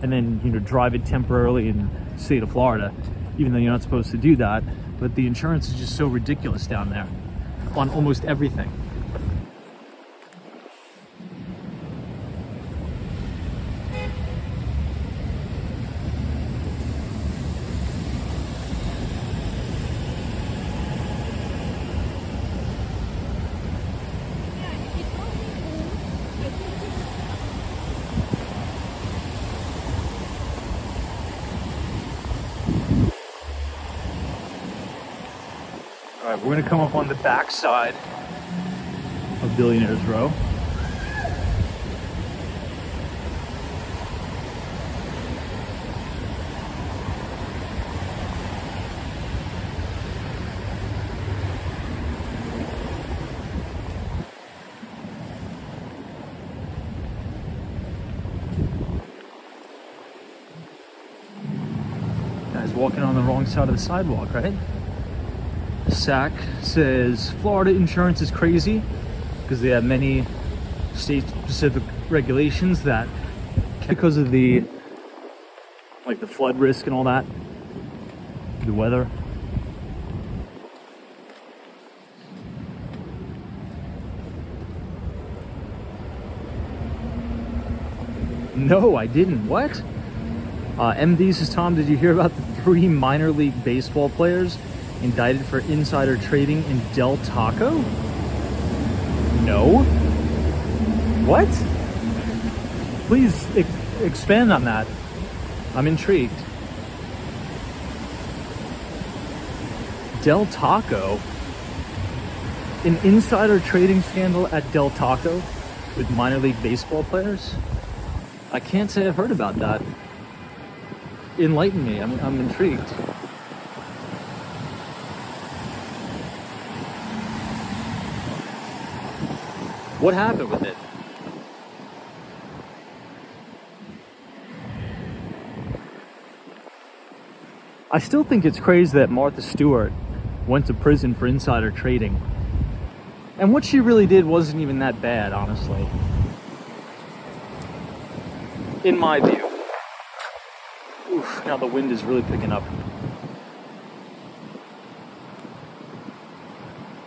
and then, you know, drive it temporarily in the state of Florida, even though you're not supposed to do that. But the insurance is just so ridiculous down there on almost everything. All right, we're gonna come up on the back side of Billionaires Row. Guys walking on the wrong side of the sidewalk, right? SAC says Florida insurance is crazy because they have many state-specific regulations that, because of the, like the flood risk and all that, the weather. No, I didn't. What? MD says, Tom, did you hear about the 3 minor league baseball players indicted for insider trading in Del Taco? No. What? Please expand on that. I'm intrigued. Del Taco? An insider trading scandal at Del Taco with minor league baseball players? I can't say I've heard about that. Enlighten me. I'm intrigued. What happened with it? I still think it's crazy that Martha Stewart went to prison for insider trading. And what she really did wasn't even that bad, honestly. In my view. Ooh. Oof, now the wind is really picking up.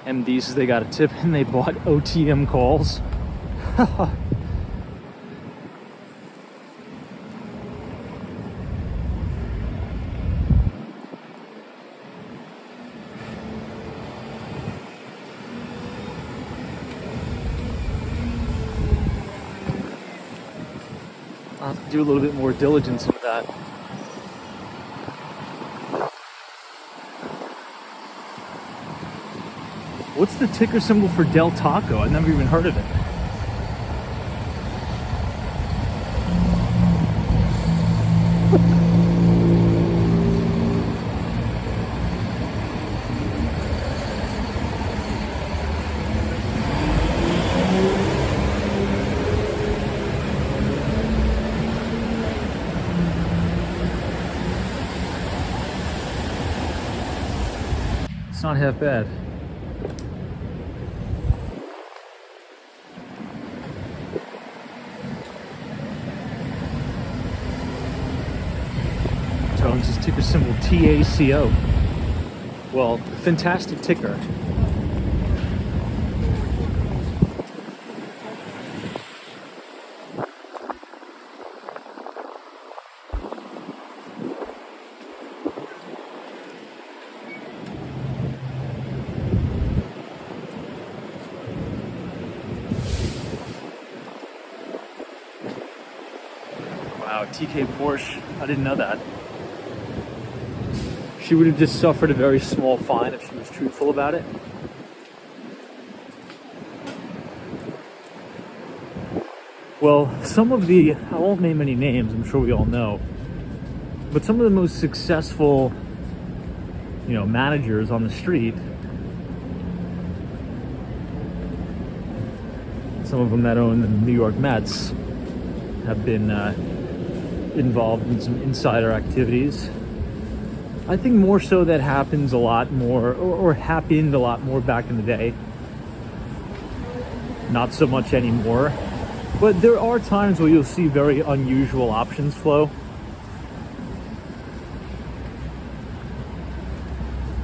MD says they got a tip and they bought OTM calls. I'll have to do a little bit more diligence into that. What's the ticker symbol for Del Taco? I've never even heard of it. It's not half bad. Jones' ticker symbol TACO. Well, fantastic ticker. Wow, TK Porsche. I didn't know that. She would have just suffered a very small fine if she was truthful about it. Well, some of the, I won't name any names, I'm sure we all know, but some of the most successful, managers on the street, some of them that own the New York Mets, have been involved in some insider activities. I think more so that happens a lot more, or happened a lot more back in the day. Not so much anymore. But there are times where you'll see very unusual options flow.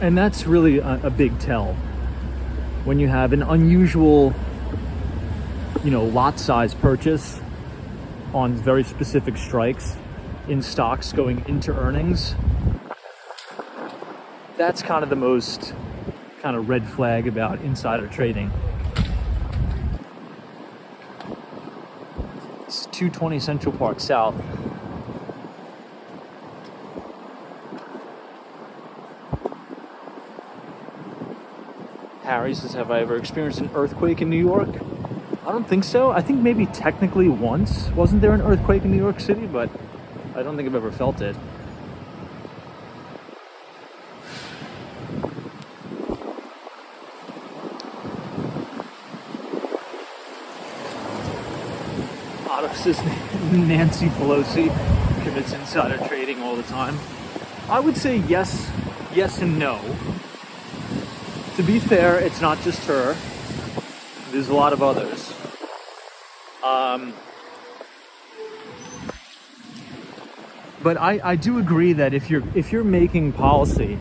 And that's really a big tell. When you have an unusual, lot size purchase on very specific strikes in stocks going into earnings. That's kind of the most red flag about insider trading. It's 220 Central Park South. Harry says, have I ever experienced an earthquake in New York? I don't think so. I think maybe technically once. Wasn't there an earthquake in New York City? But I don't think I've ever felt it. Says Nancy Pelosi commits insider trading all the time. I would say yes and no. To be fair, it's not just her. There's a lot of others. But I do agree that if you're making policy,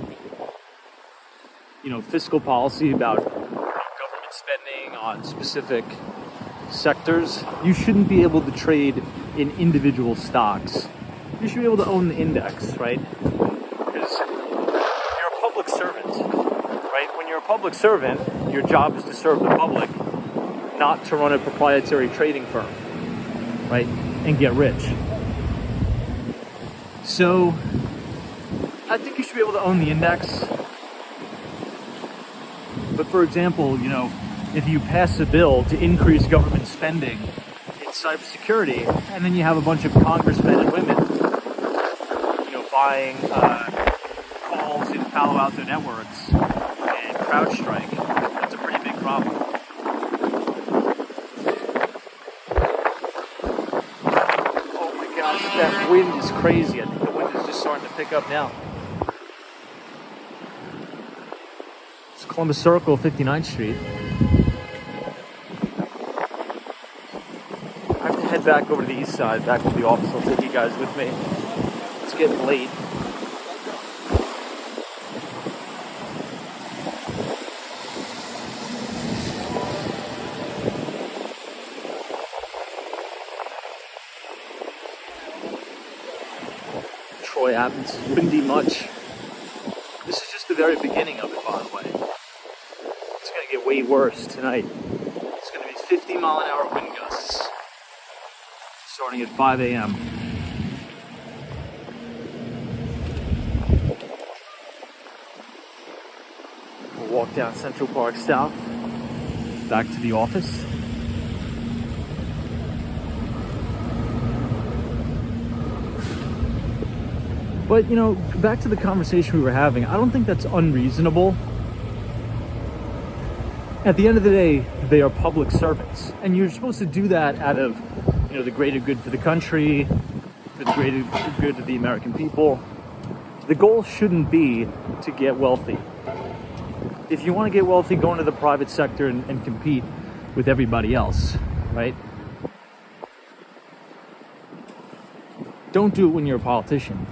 fiscal policy about government spending on specific sectors, you shouldn't be able to trade in individual stocks. You should be able to own the index, right? Because you're a public servant, right? When you're a public servant, your job is to serve the public, not to run a proprietary trading firm, right? And get rich. So, I think you should be able to own the index. But for example, if you pass a bill to increase government spending in cybersecurity, and then you have a bunch of congressmen and women, buying calls in Palo Alto networks and CrowdStrike, that's a pretty big problem. Oh my gosh, that wind is crazy. I think the wind is just starting to pick up now. It's Columbus Circle, 59th Street. Head back over to the east side, back to the office. I'll take you guys with me. Let's getting late. Troy Athens is windy much. This is just the very beginning of it, by the way. It's going to get way worse tonight. It's going to be 50-mile-an-hour wind gusts starting at 5 a.m. We'll walk down Central Park South, back to the office. But, you know, back to the conversation we were having, I don't think that's unreasonable. At the end of the day, they are public servants, and you're supposed to do that out of, you know, the greater good for the country, for the greater good of the American people. The goal shouldn't be to get wealthy. If you want to get wealthy, go into the private sector and compete with everybody else, right? Don't do it when you're a politician.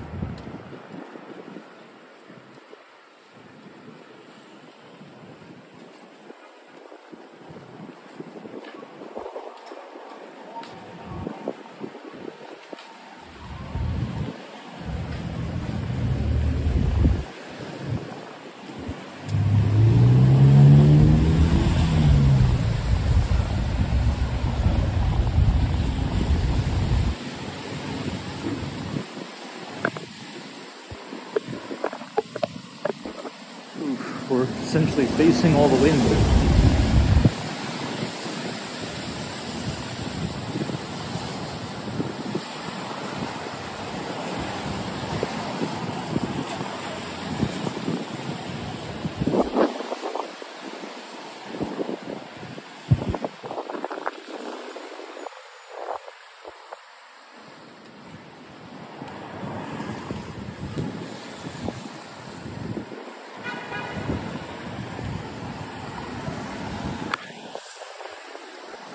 We're essentially facing all the wind.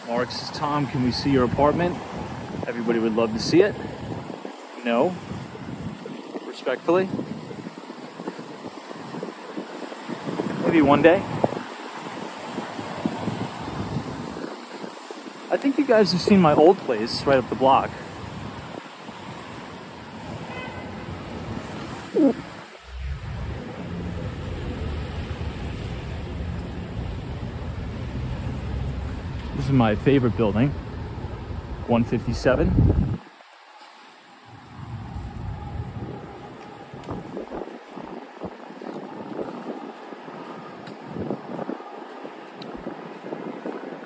Mark says, Tom, can we see your apartment? Everybody would love to see it. No. Respectfully. Maybe one day. I think you guys have seen my old place right up the block. This is my favorite building, 157.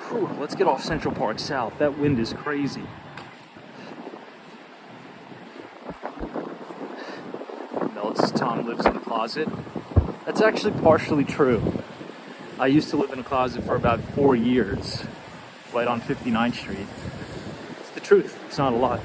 Whew, let's get off Central Park South. That wind is crazy. Melts Tom lives in a closet. That's actually partially true. I used to live in a closet for about 4 years. Right on 59th Street. It's the truth. It's not a lie.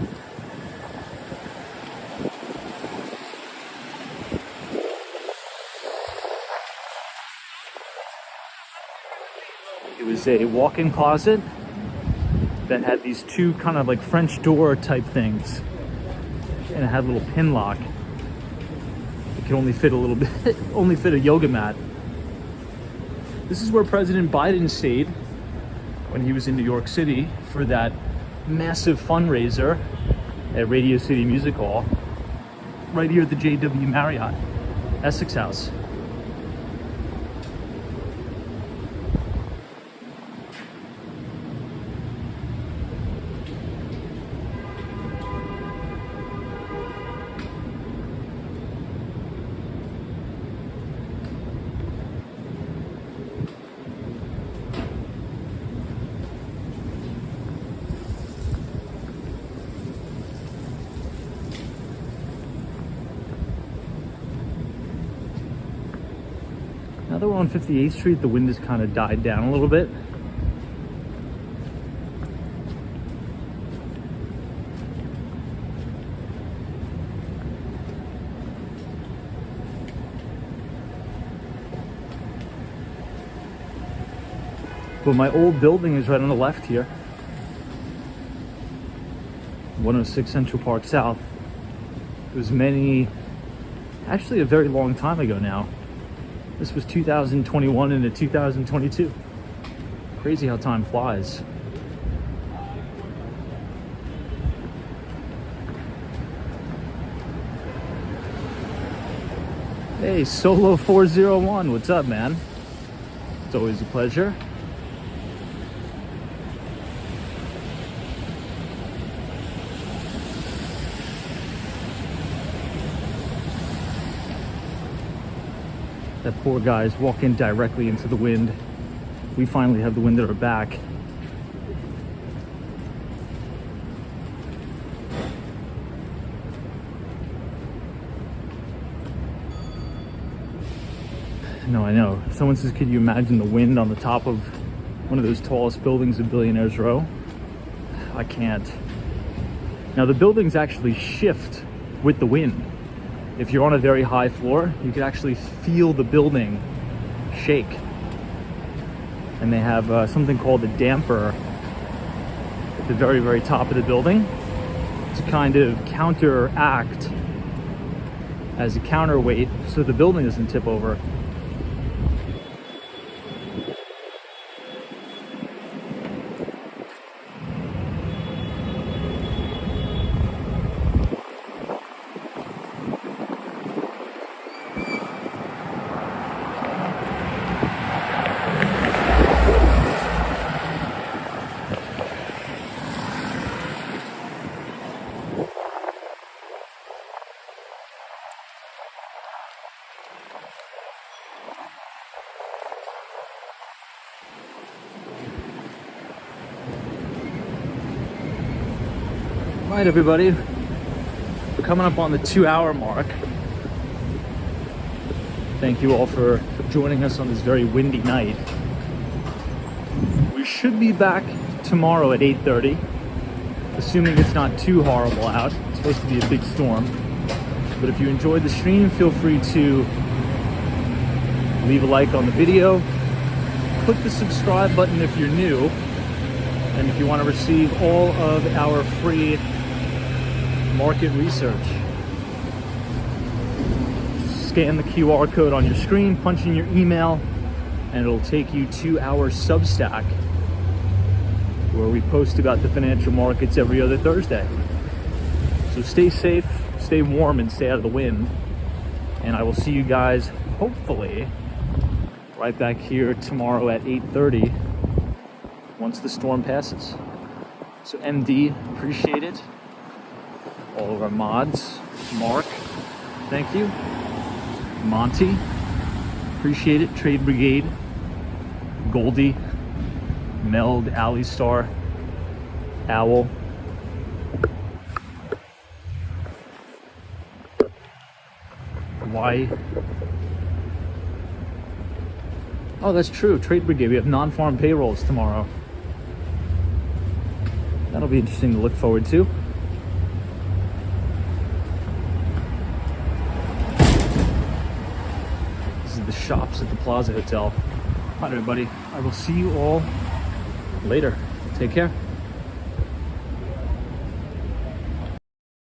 It was a walk-in closet that had these two kind of like French door type things, and it had a little pin lock. It could only fit a little bit, only fit a yoga mat. This is where President Biden stayed when he was in New York City for that massive fundraiser at Radio City Music Hall, right here at the JW Marriott, Essex House. Now that we're on 58th Street, the wind has kind of died down a little bit. But my old building is right on the left here. 106 Central Park South. It was actually a very long time ago now. This was 2021 into 2022. Crazy how time flies. Hey, Solo 401, what's up, man? It's always a pleasure. That poor guy's walking directly into the wind. We finally have the wind at our back. No, I know. Someone says, could you imagine the wind on the top of one of those tallest buildings in Billionaires Row? I can't. Now, the buildings actually shift with the wind. If you're on a very high floor, you can actually feel the building shake. And they have something called a damper at the very, very top of the building to kind of counteract as a counterweight so the building doesn't tip over. All right, everybody, we're coming up on the 2-hour mark. Thank you all for joining us on this very windy night. We should be back tomorrow at 8:30, assuming it's not too horrible out. It's supposed to be a big storm. But if you enjoyed the stream, feel free to leave a like on the video. Click the subscribe button if you're new. And if you want to receive all of our free market research, scan the QR code on your screen, punch in your email, and it'll take you to our Substack, where we post about the financial markets every other Thursday. So stay safe, stay warm, and stay out of the wind. And I will see you guys, hopefully, right back here tomorrow at 8:30 once the storm passes. So MD, appreciate it. All of our mods, Mark, thank you. Monty, appreciate it. Trade Brigade, Goldie, Meld, Alley Star, Owl. Why? Oh, that's true. Trade Brigade. We have non-farm payrolls tomorrow. That'll be interesting to look forward to. This is the shops at the Plaza Hotel. All right, everybody. I will see you all later. Take care.